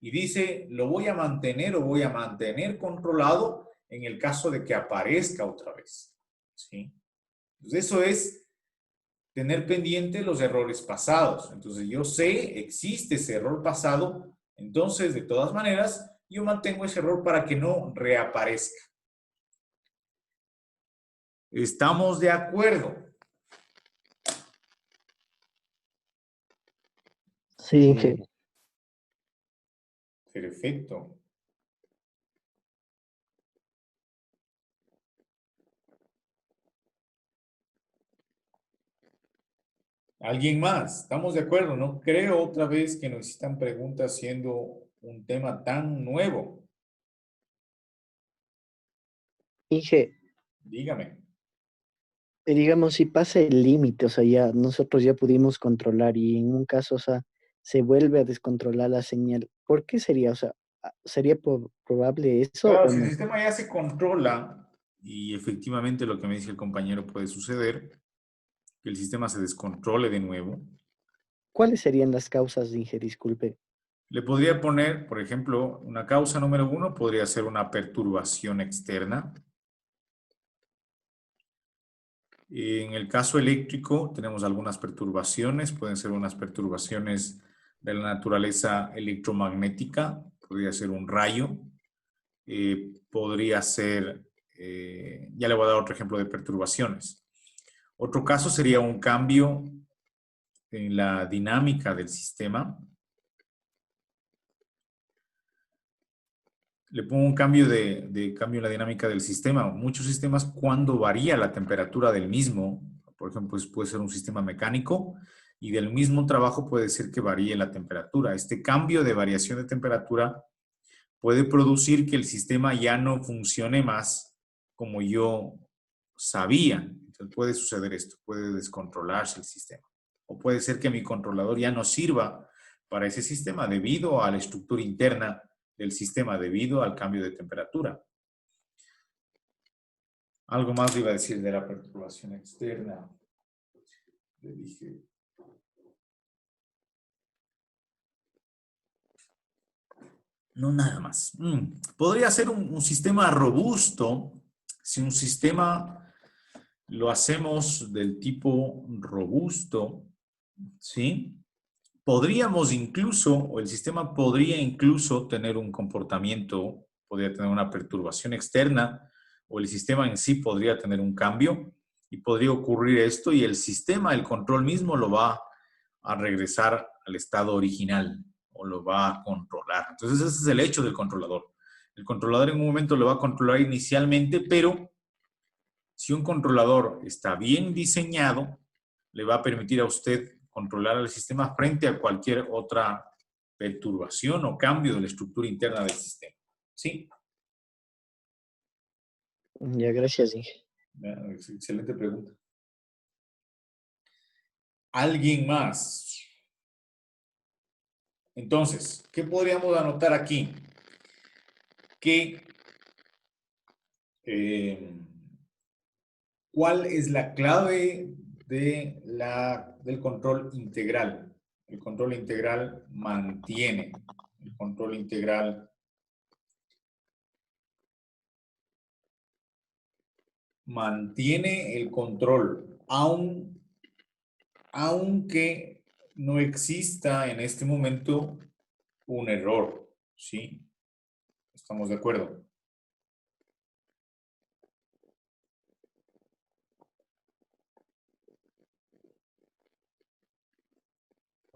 Y dice, lo voy a mantener o voy a mantener controlado en el caso de que aparezca otra vez. ¿Sí? Entonces, eso es tener pendiente los errores pasados. Entonces, yo sé, existe ese error pasado, entonces, de todas maneras, yo mantengo ese error para que no reaparezca. ¿Estamos de acuerdo? Sí, Inge. Perfecto. ¿Alguien más? ¿Estamos de acuerdo? No creo otra vez que nos necesitan preguntas siendo un tema tan nuevo. Inge, Dígame. digamos, si pasa el límite, o sea, ya nosotros ya pudimos controlar y en un caso, o sea, se vuelve a descontrolar la señal, ¿por qué sería? O sea, ¿sería probable eso Claro, o si el no? sistema ya se controla y efectivamente lo que me dice el compañero puede suceder, que el sistema se descontrole de nuevo, ¿Cuáles serían las causas, Inge? Disculpe. le podría poner, por ejemplo, una causa número 1 podría ser una perturbación externa. En el caso eléctrico tenemos algunas perturbaciones, pueden ser unas perturbaciones de la naturaleza electromagnética, podría ser un rayo, podría ser, ya le voy a dar otro ejemplo de perturbaciones. Otro caso sería un cambio en la dinámica del sistema. Le pongo un cambio cambio en la dinámica del sistema. Muchos sistemas, cuando varía la temperatura del mismo, por ejemplo, pues puede ser un sistema mecánico y del mismo trabajo puede ser que varíe la temperatura. Este cambio de variación de temperatura puede producir que el sistema ya no funcione más como yo sabía. Entonces puede suceder esto, puede descontrolarse el sistema. O puede ser que mi controlador ya no sirva para ese sistema debido a la estructura interna del sistema, debido al cambio de temperatura. Algo más le iba a decir de la perturbación externa. Le dije... No, nada más. Podría ser un sistema robusto si un sistema lo hacemos del tipo robusto, ¿sí? Podríamos incluso, o el sistema podría incluso tener un comportamiento, podría tener una perturbación externa, o el sistema en sí podría tener un cambio, y podría ocurrir esto, y el sistema, el control mismo, lo va a regresar al estado original, o lo va a controlar. Entonces, ese es el hecho del controlador. El controlador en un momento lo va a controlar inicialmente, pero si un controlador está bien diseñado, le va a permitir a usted controlar el sistema frente a cualquier otra perturbación o cambio de la estructura interna del sistema. ¿Sí? Ya, gracias, Inge. Excelente pregunta. ¿Alguien más? Entonces, ¿qué podríamos anotar aquí? Que ¿cuál es la clave del control integral? El control integral mantiene. El control integral mantiene el control, aunque no exista en este momento un error. ¿Sí? ¿Estamos de acuerdo?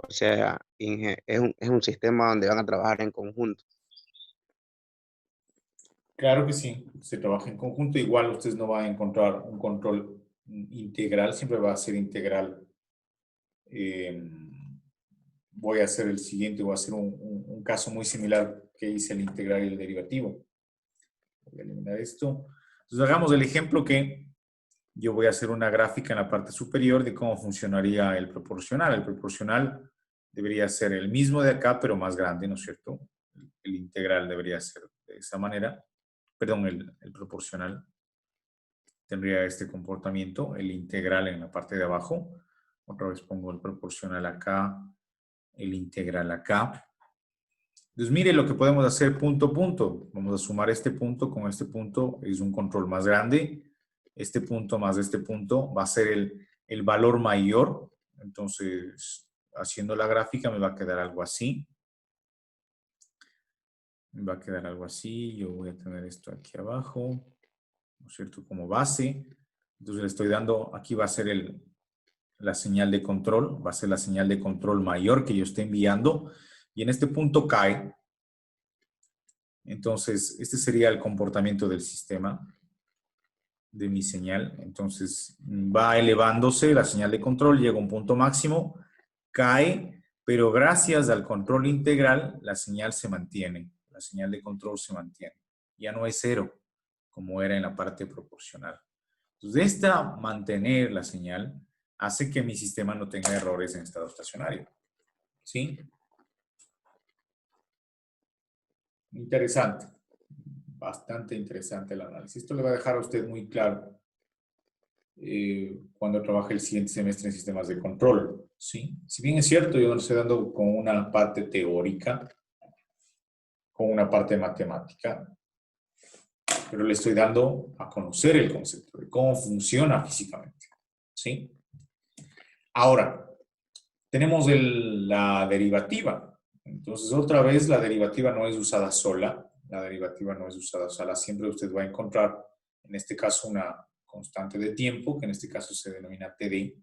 O sea, Inge, es un sistema donde van a trabajar en conjunto. Claro que sí, se trabaja en conjunto. Igual ustedes no van a encontrar un control integral, siempre va a ser integral. Voy a hacer el siguiente, voy a hacer un caso muy similar que hice el integral y el derivativo. Voy a eliminar esto. Entonces hagamos el ejemplo que yo voy a hacer una gráfica en la parte superior de cómo funcionaría el proporcional. El proporcional debería ser el mismo de acá, pero más grande, ¿no es cierto? El integral debería ser de esa manera. Perdón, el proporcional tendría este comportamiento, el integral en la parte de abajo. Otra vez pongo el proporcional acá, el integral acá. Entonces, mire lo que podemos hacer punto a punto. Vamos a sumar este punto con este punto. Es un control más grande. Este punto más este punto va a ser el valor mayor. Entonces, haciendo la gráfica me va a quedar algo así. Me va a quedar algo así. Yo voy a tener esto aquí abajo, ¿no es cierto? Como base. Entonces le estoy dando, aquí va a ser la señal de control. Va a ser la señal de control mayor que yo esté enviando. Y en este punto cae. Entonces, este sería el comportamiento del sistema de mi señal. Entonces, va elevándose la señal de control, llega a un punto máximo, cae, pero gracias al control integral, la señal se mantiene. La señal de control se mantiene. Ya no es cero, como era en la parte proporcional. Entonces, mantener la señal hace que mi sistema no tenga errores en estado estacionario. ¿Sí? Interesante. Bastante interesante el análisis. Esto le va a dejar a usted muy claro cuando trabaje el siguiente semestre en sistemas de control. ¿Sí? Si bien es cierto, yo no lo estoy dando con una parte teórica, con una parte matemática, pero le estoy dando a conocer el concepto de cómo funciona físicamente. ¿Sí? Ahora, tenemos la derivativa. Entonces, otra vez, la derivativa no es usada sola. La derivativa no es usada sola. Siempre usted va a encontrar, en este caso, una constante de tiempo, que en este caso se denomina TD.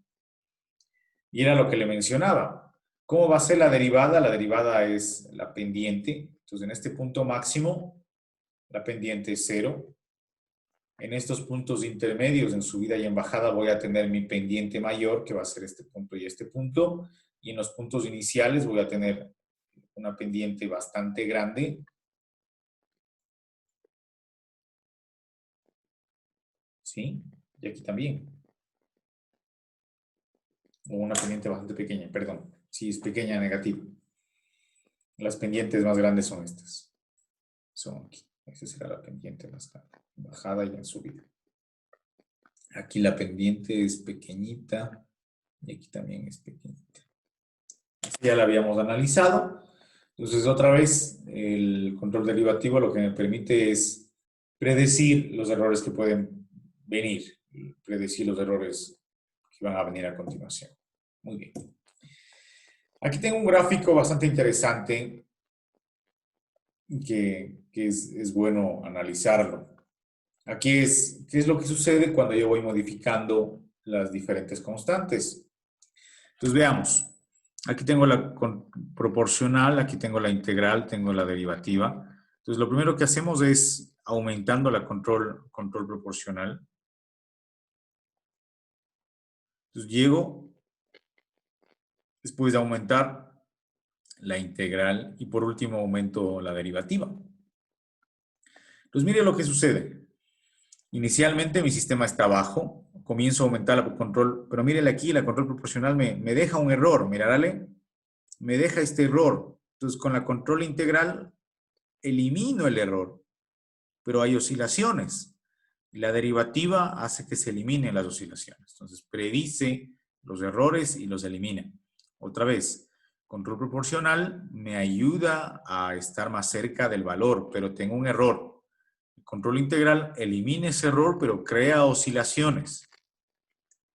Y era lo que le mencionaba. ¿Cómo va a ser la derivada? La derivada es la pendiente. Entonces, en este punto máximo, la pendiente es 0. En estos puntos intermedios, en subida y en bajada, voy a tener mi pendiente mayor, que va a ser este punto y este punto. Y en los puntos iniciales voy a tener una pendiente bastante grande. ¿Sí? Y aquí también. O una pendiente bastante pequeña, perdón. Si es pequeña, negativa. Las pendientes más grandes son estas. Son aquí. Esta será la pendiente más grande. En bajada y en subida. Aquí la pendiente es pequeñita. Y aquí también es pequeñita. Ya la habíamos analizado. Entonces, otra vez, el control derivativo lo que me permite es predecir los errores que pueden venir. Predecir los errores que van a venir a continuación. Muy bien. Aquí tengo un gráfico bastante interesante que es bueno analizarlo. Aquí ¿qué es lo que sucede cuando yo voy modificando las diferentes constantes? Entonces, veamos. Aquí tengo la proporcional, aquí tengo la integral, tengo la derivativa. Entonces, lo primero que hacemos es aumentando la control proporcional. Entonces, llego después de aumentar la integral y por último aumento la derivativa. Entonces, mire lo que sucede. Inicialmente mi sistema está abajo, comienzo a aumentar la control, pero mírele aquí, la control proporcional me deja un error, mirarle, me deja este error. Entonces, con la control integral elimino el error, pero hay oscilaciones. Y la derivativa hace que se eliminen las oscilaciones. Entonces, predice los errores y los elimina. Otra vez, control proporcional me ayuda a estar más cerca del valor, pero tengo un error. El control integral elimina ese error, pero crea oscilaciones.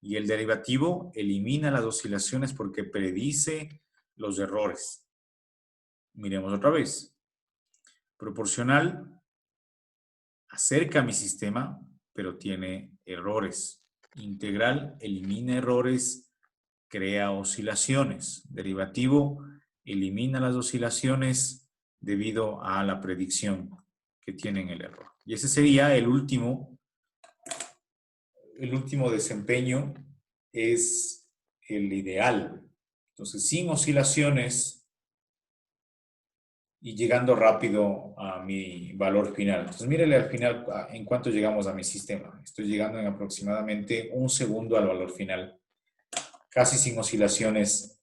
Y el derivativo elimina las oscilaciones porque predice los errores. Miremos otra vez. Proporcional acerca mi sistema, pero tiene errores. Integral elimina errores, crea oscilaciones. Derivativo elimina las oscilaciones debido a la predicción que tienen el error. Y ese sería el último desempeño, es el ideal. Entonces, sin oscilaciones y llegando rápido a mi valor final. Entonces, mírele al final en cuánto llegamos a mi sistema. Estoy llegando en aproximadamente 1 segundo al valor final, casi sin oscilaciones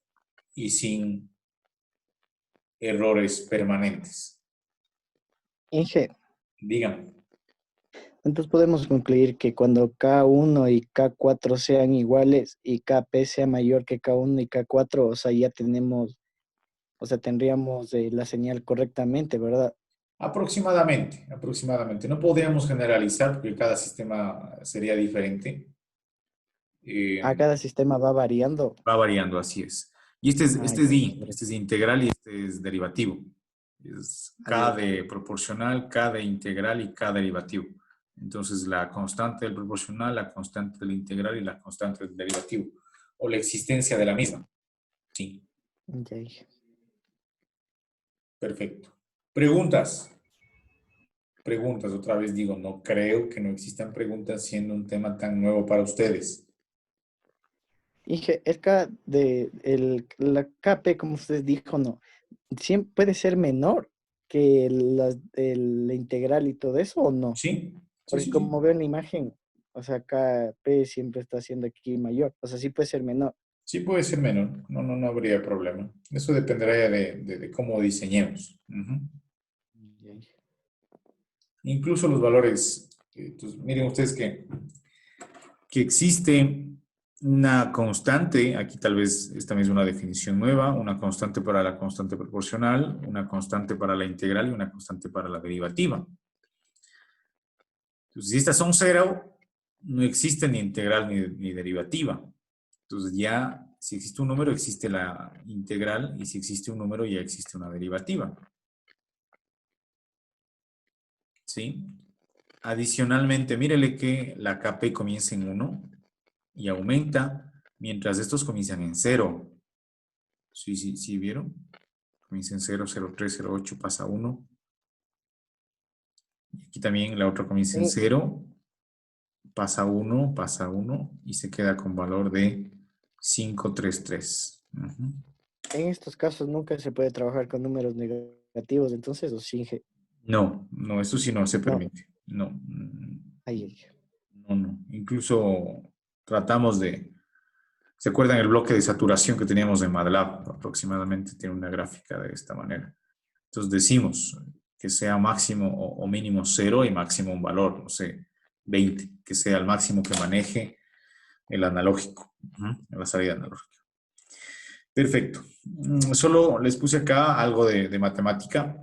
y sin errores permanentes. Inge, Díganme. entonces podemos concluir que cuando K1 y K4 sean iguales y KP sea mayor que K1 y K4, o sea, ya tenemos, o sea, tendríamos la señal correctamente, ¿verdad? Aproximadamente. No podríamos generalizar porque cada sistema sería diferente. A cada sistema va variando. Va variando, así es. Y este es, Ah, este es ya, I, este es integral y este es derivativo. Es K ya. de proporcional, K de integral y K derivativo. Entonces, la constante del proporcional, la constante del integral y la constante del derivativo. O la existencia de la misma. Sí, Ya, Inge. perfecto. Preguntas. Preguntas, otra vez digo, no creo que no existan preguntas siendo un tema tan nuevo para ustedes. Inge, la KP, como usted dijo, no, siempre puede ser menor que la integral y todo eso, ¿o no? ¿Sí? Sí, Porque sí, sí. como veo en la imagen, o sea, KP siempre está siendo aquí mayor, o sea, sí puede ser menor. Sí puede ser menor, no habría problema. Eso dependerá ya de cómo diseñemos. Ujú. Ya, Inge. Incluso los valores, entonces, miren ustedes que existe una constante, aquí tal vez esta misma es una definición nueva, una constante para la constante proporcional, una constante para la integral y una constante para la derivativa. Entonces, si estas son 0, no existe ni integral ni derivativa. Entonces ya, si existe un número, existe la integral, y si existe un número, ya existe una derivativa. ¿Sí? Adicionalmente, mírele que la KP comienza en 1 y aumenta, mientras estos comienzan en 0. ¿Sí vieron? Comienza en 0, 0, 3, 0, 8, pasa 1. Y aquí también la otra comienza en En, 0, pasa 1 y se queda con valor de 5, 3, 3. Ujú. en estos casos nunca se puede trabajar con números negativos, entonces, o sí, Inge. No, eso sí no se No, permite. No, ahí, Inge. no. Incluso tratamos de... ¿Se acuerdan el bloque de saturación que teníamos en MATLAB? Aproximadamente tiene una gráfica de esta manera. Entonces decimos que sea máximo o mínimo 0 y máximo un valor, no sé, 20, que sea el máximo que maneje el analógico, la salida analógica. Perfecto. Solo les puse acá algo de matemática.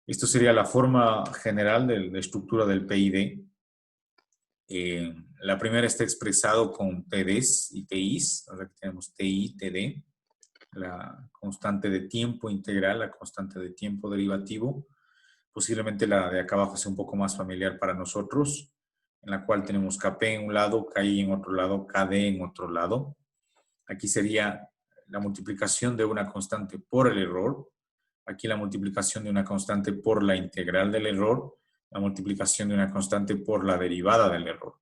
Esto sería la forma general de la estructura del PID. La primera está expresado con TDs y TIs. Ahora que tenemos TI, TD. La constante de tiempo integral, la constante de tiempo derivativo. Posiblemente la de acá abajo sea un poco más familiar para nosotros, en la cual tenemos KP en un lado, KI en otro lado, KD en otro lado. Aquí sería la multiplicación de una constante por el error. Aquí la multiplicación de una constante por la integral del error. La multiplicación de una constante por la derivada del error.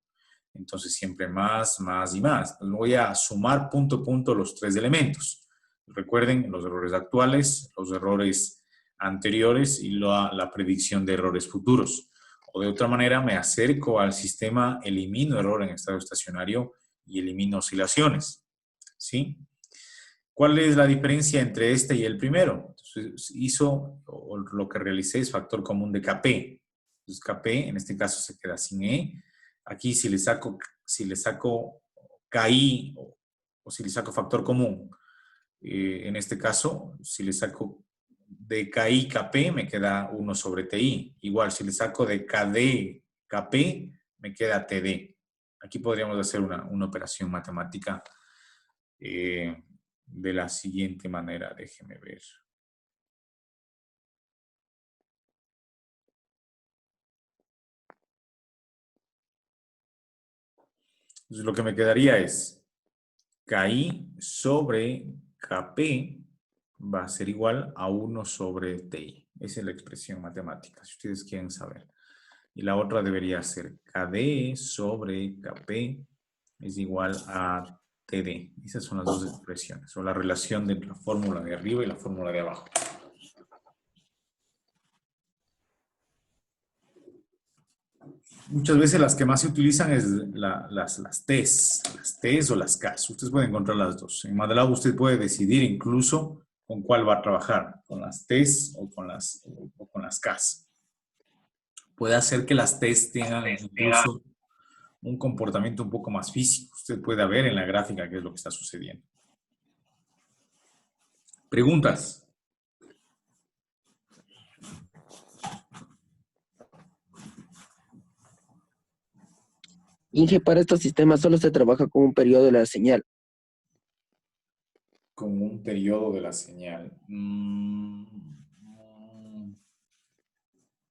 Entonces siempre más, más y más. Entonces voy a sumar punto a punto los 3 elementos. Recuerden los errores actuales, los errores anteriores y la predicción de errores futuros. O de otra manera me acerco al sistema, elimino error en estado estacionario y elimino oscilaciones. ¿Sí? ¿Cuál es la diferencia entre este y el primero? Entonces, o lo que realicé es factor común de KP. Entonces, KP, en este caso, se queda sin E. Aquí, si le saco KI o si le saco factor común, en este caso, si le saco de KI KP, me queda 1 sobre TI. Igual, si le saco de KD KP, me queda TD. Aquí podríamos hacer una operación matemática de la siguiente manera. Déjeme ver. Entonces, lo que me quedaría es KI sobre KP va a ser igual a 1 sobre TI. Esa es la expresión matemática, si ustedes quieren saber. Y la otra debería ser KD sobre KP es igual a TD. Esas son las dos expresiones, o la relación de la fórmula de arriba y la fórmula de abajo. Muchas veces las que más se utilizan es las T's o las K's. Ustedes pueden encontrar las dos. En MATLAB usted puede decidir incluso con cuál va a trabajar, con las T's o con las K's. Puede hacer que las T's tengan incluso un comportamiento un poco más físico. Usted puede ver en la gráfica qué es lo que está sucediendo. ¿Preguntas? Inge, para estos sistemas solo se trabaja con un periodo de la señal. Con un periodo de la señal.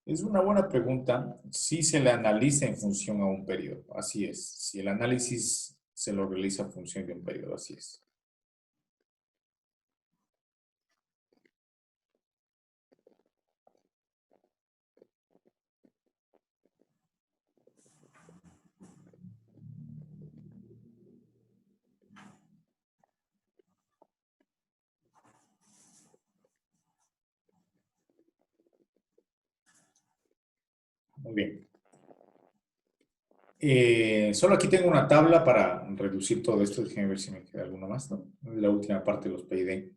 Es una buena pregunta. Sí se le analiza en función a un periodo. Así es. Si el análisis se lo realiza en función de un periodo, así es. Muy bien. Solo aquí tengo una tabla para reducir todo esto. Déjenme ver si me queda alguno más, ¿no? La última parte de los PID.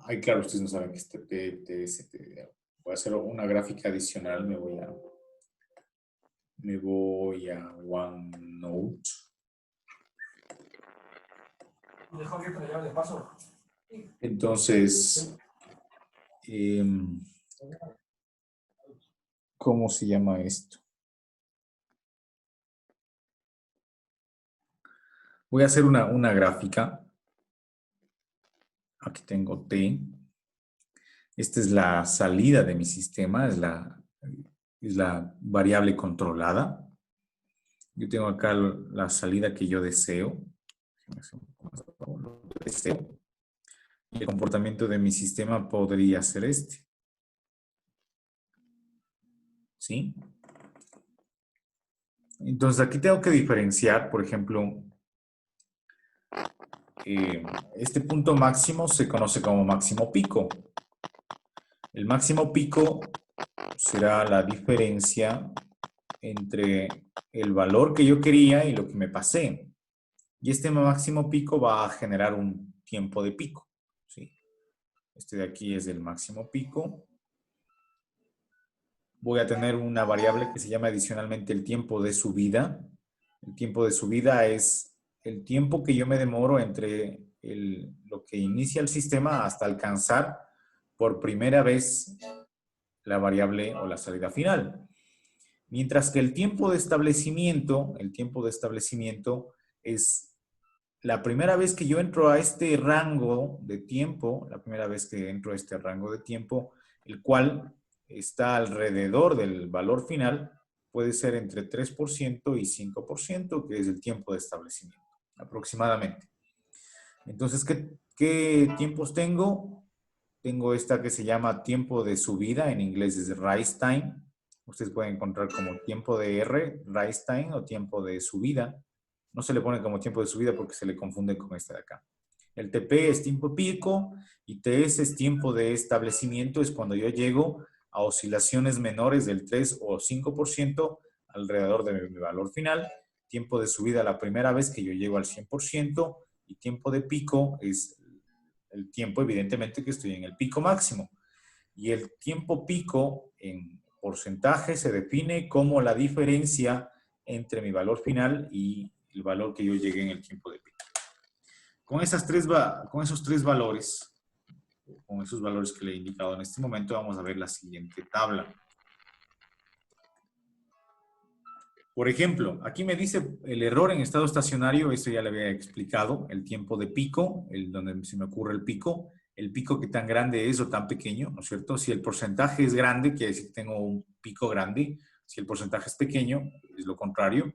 Ay, claro, ustedes no saben que este PTS. Voy a hacer una gráfica adicional. Me voy a OneNote. Entonces, ¿cómo se llama esto? Voy a hacer una gráfica. Aquí tengo T. Esta es la salida de mi sistema, es la variable controlada. Yo tengo acá la salida que yo deseo. Y el comportamiento de mi sistema podría ser este. ¿Sí? Entonces aquí tengo que diferenciar, por ejemplo, este punto máximo se conoce como máximo pico. El máximo pico será la diferencia entre el valor que yo quería y lo que me pasé. Y este máximo pico va a generar un tiempo de pico. ¿Sí? Este de aquí es el máximo pico. Voy a tener una variable que se llama adicionalmente el tiempo de subida. El tiempo de subida es el tiempo que yo me demoro entre lo que inicia el sistema hasta alcanzar por primera vez la variable o la salida final. Mientras que el tiempo de establecimiento es la primera vez que yo entro a este rango de tiempo, el cual está alrededor del valor final, puede ser entre 3% y 5%, que es el tiempo de establecimiento, aproximadamente. Entonces, ¿qué tiempos tengo? Tengo esta que se llama tiempo de subida, en inglés es rise time. Ustedes pueden encontrar como tiempo de R, rise time, o tiempo de subida. No se le pone como tiempo de subida porque se le confunde con esta de acá. El TP es tiempo pico y TS es tiempo de establecimiento, es cuando yo llego a oscilaciones menores del 3 o 5% alrededor de mi valor final. Tiempo de subida la primera vez que yo llego al 100% y tiempo de pico es el tiempo, evidentemente, que estoy en el pico máximo. Y el tiempo pico en porcentaje se define como la diferencia entre mi valor final y el valor que yo llegué en el tiempo de pico. Con esos tres valores, con esos valores que le he indicado en este momento, vamos a ver la siguiente tabla. Por ejemplo, aquí me dice el error en estado estacionario, esto ya le había explicado, el tiempo de pico, donde se me ocurre el pico que tan grande es o tan pequeño, ¿no es cierto? Si el porcentaje es grande, quiere decir que tengo un pico grande. Si el porcentaje es pequeño, es lo contrario.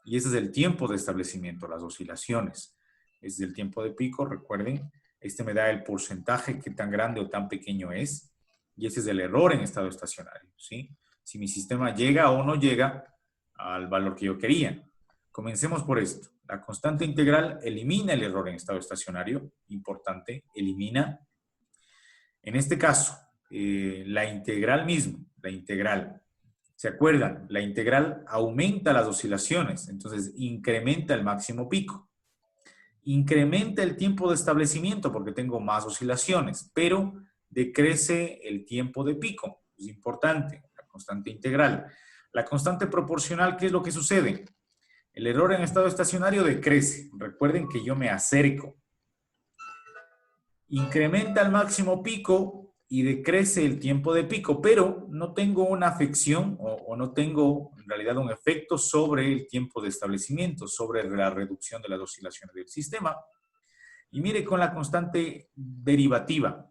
Y ese es el tiempo de establecimiento, las oscilaciones. Es el tiempo de pico, recuerden. Este me da el porcentaje que tan grande o tan pequeño es. Y ese es el error en estado estacionario, ¿sí? Si mi sistema llega o no llega al valor que yo quería. Comencemos por esto. La constante integral elimina el error en estado estacionario. Importante, elimina. En este caso, la integral mismo, la integral. ¿Se acuerdan? La integral aumenta las oscilaciones, entonces incrementa el máximo pico. Incrementa el tiempo de establecimiento porque tengo más oscilaciones, pero decrece el tiempo de pico. Es importante, la constante integral. La constante proporcional, ¿qué es lo que sucede? El error en estado estacionario decrece. Recuerden que yo me acerco. Incrementa el máximo pico y decrece el tiempo de pico, pero no tengo una afección o no tengo en realidad un efecto sobre el tiempo de establecimiento, sobre la reducción de las oscilaciones del sistema. Y mire con la constante derivativa.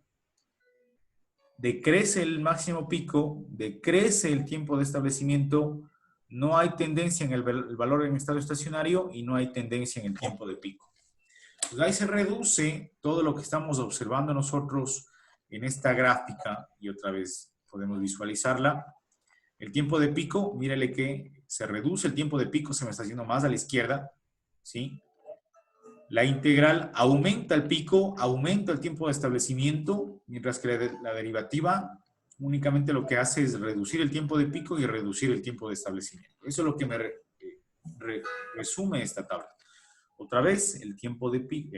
Decrece el máximo pico, decrece el tiempo de establecimiento, no hay tendencia en el valor en estado estacionario y no hay tendencia en el tiempo de pico. Pues ahí se reduce todo lo que estamos observando nosotros en esta gráfica, y otra vez podemos visualizarla. El tiempo de pico, mírele que se reduce el tiempo de pico, se me está haciendo más a la izquierda, ¿sí? La integral aumenta el pico, aumenta el tiempo de establecimiento, mientras que la derivativa únicamente lo que hace es reducir el tiempo de pico y reducir el tiempo de establecimiento. Eso es lo que me resume esta tabla. Otra vez, el tiempo de pico,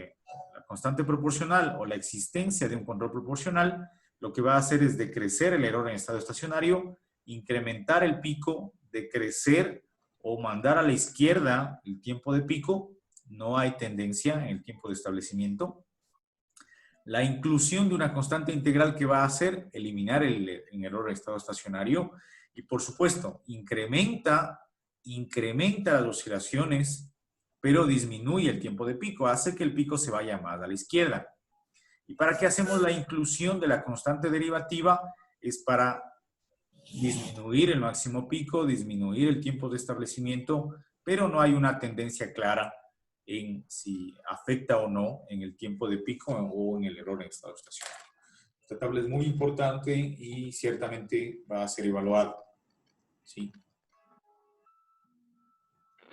la constante proporcional o la existencia de un control proporcional, lo que va a hacer es decrecer el error en estado estacionario, incrementar el pico, decrecer o mandar a la izquierda el tiempo de pico. No hay tendencia en el tiempo de establecimiento. La inclusión de una constante integral que va a hacer eliminar el error en estado estacionario y, por supuesto, incrementa las oscilaciones, pero disminuye el tiempo de pico, hace que el pico se vaya más a la izquierda. ¿Y para qué hacemos la inclusión de la constante derivativa? Es para disminuir el máximo pico, disminuir el tiempo de establecimiento, pero no hay una tendencia clara en si afecta o no en el tiempo de pico o en el error en estado estacionario. Esta tabla es muy importante y ciertamente va a ser evaluada. ¿Sí?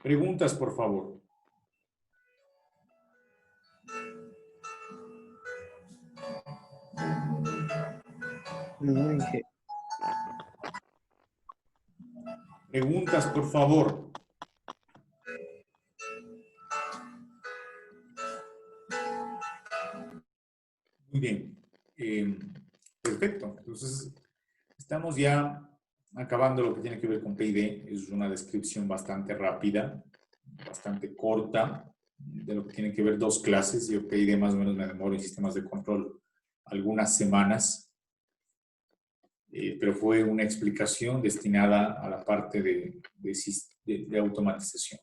Preguntas, por favor. Preguntas, por favor. Muy bien. Perfecto. Entonces, estamos ya acabando lo que tiene que ver con PID. Es una descripción bastante rápida, bastante corta, de lo que tiene que ver dos clases. Yo PID más o menos me demoro en sistemas de control algunas semanas. Pero fue una explicación destinada a la parte de automatización.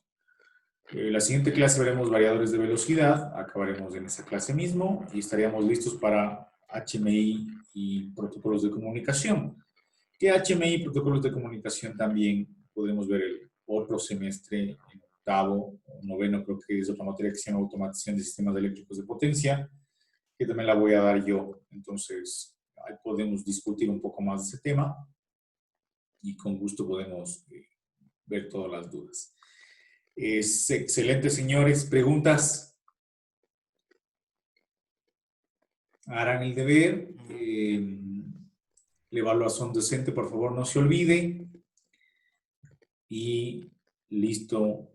La siguiente clase veremos variadores de velocidad, acabaremos en esa clase mismo y estaríamos listos para HMI y protocolos de comunicación. Que HMI y protocolos de comunicación también podemos ver el otro semestre, en octavo o noveno, creo que es otra materia que se llama automatización de sistemas eléctricos de potencia, que también la voy a dar yo. Entonces, ahí podemos discutir un poco más de ese tema y con gusto podemos ver todas las dudas. Es excelente, señores. ¿Preguntas? Harán el deber. La evaluación docente, por favor, no se olvide. Y listo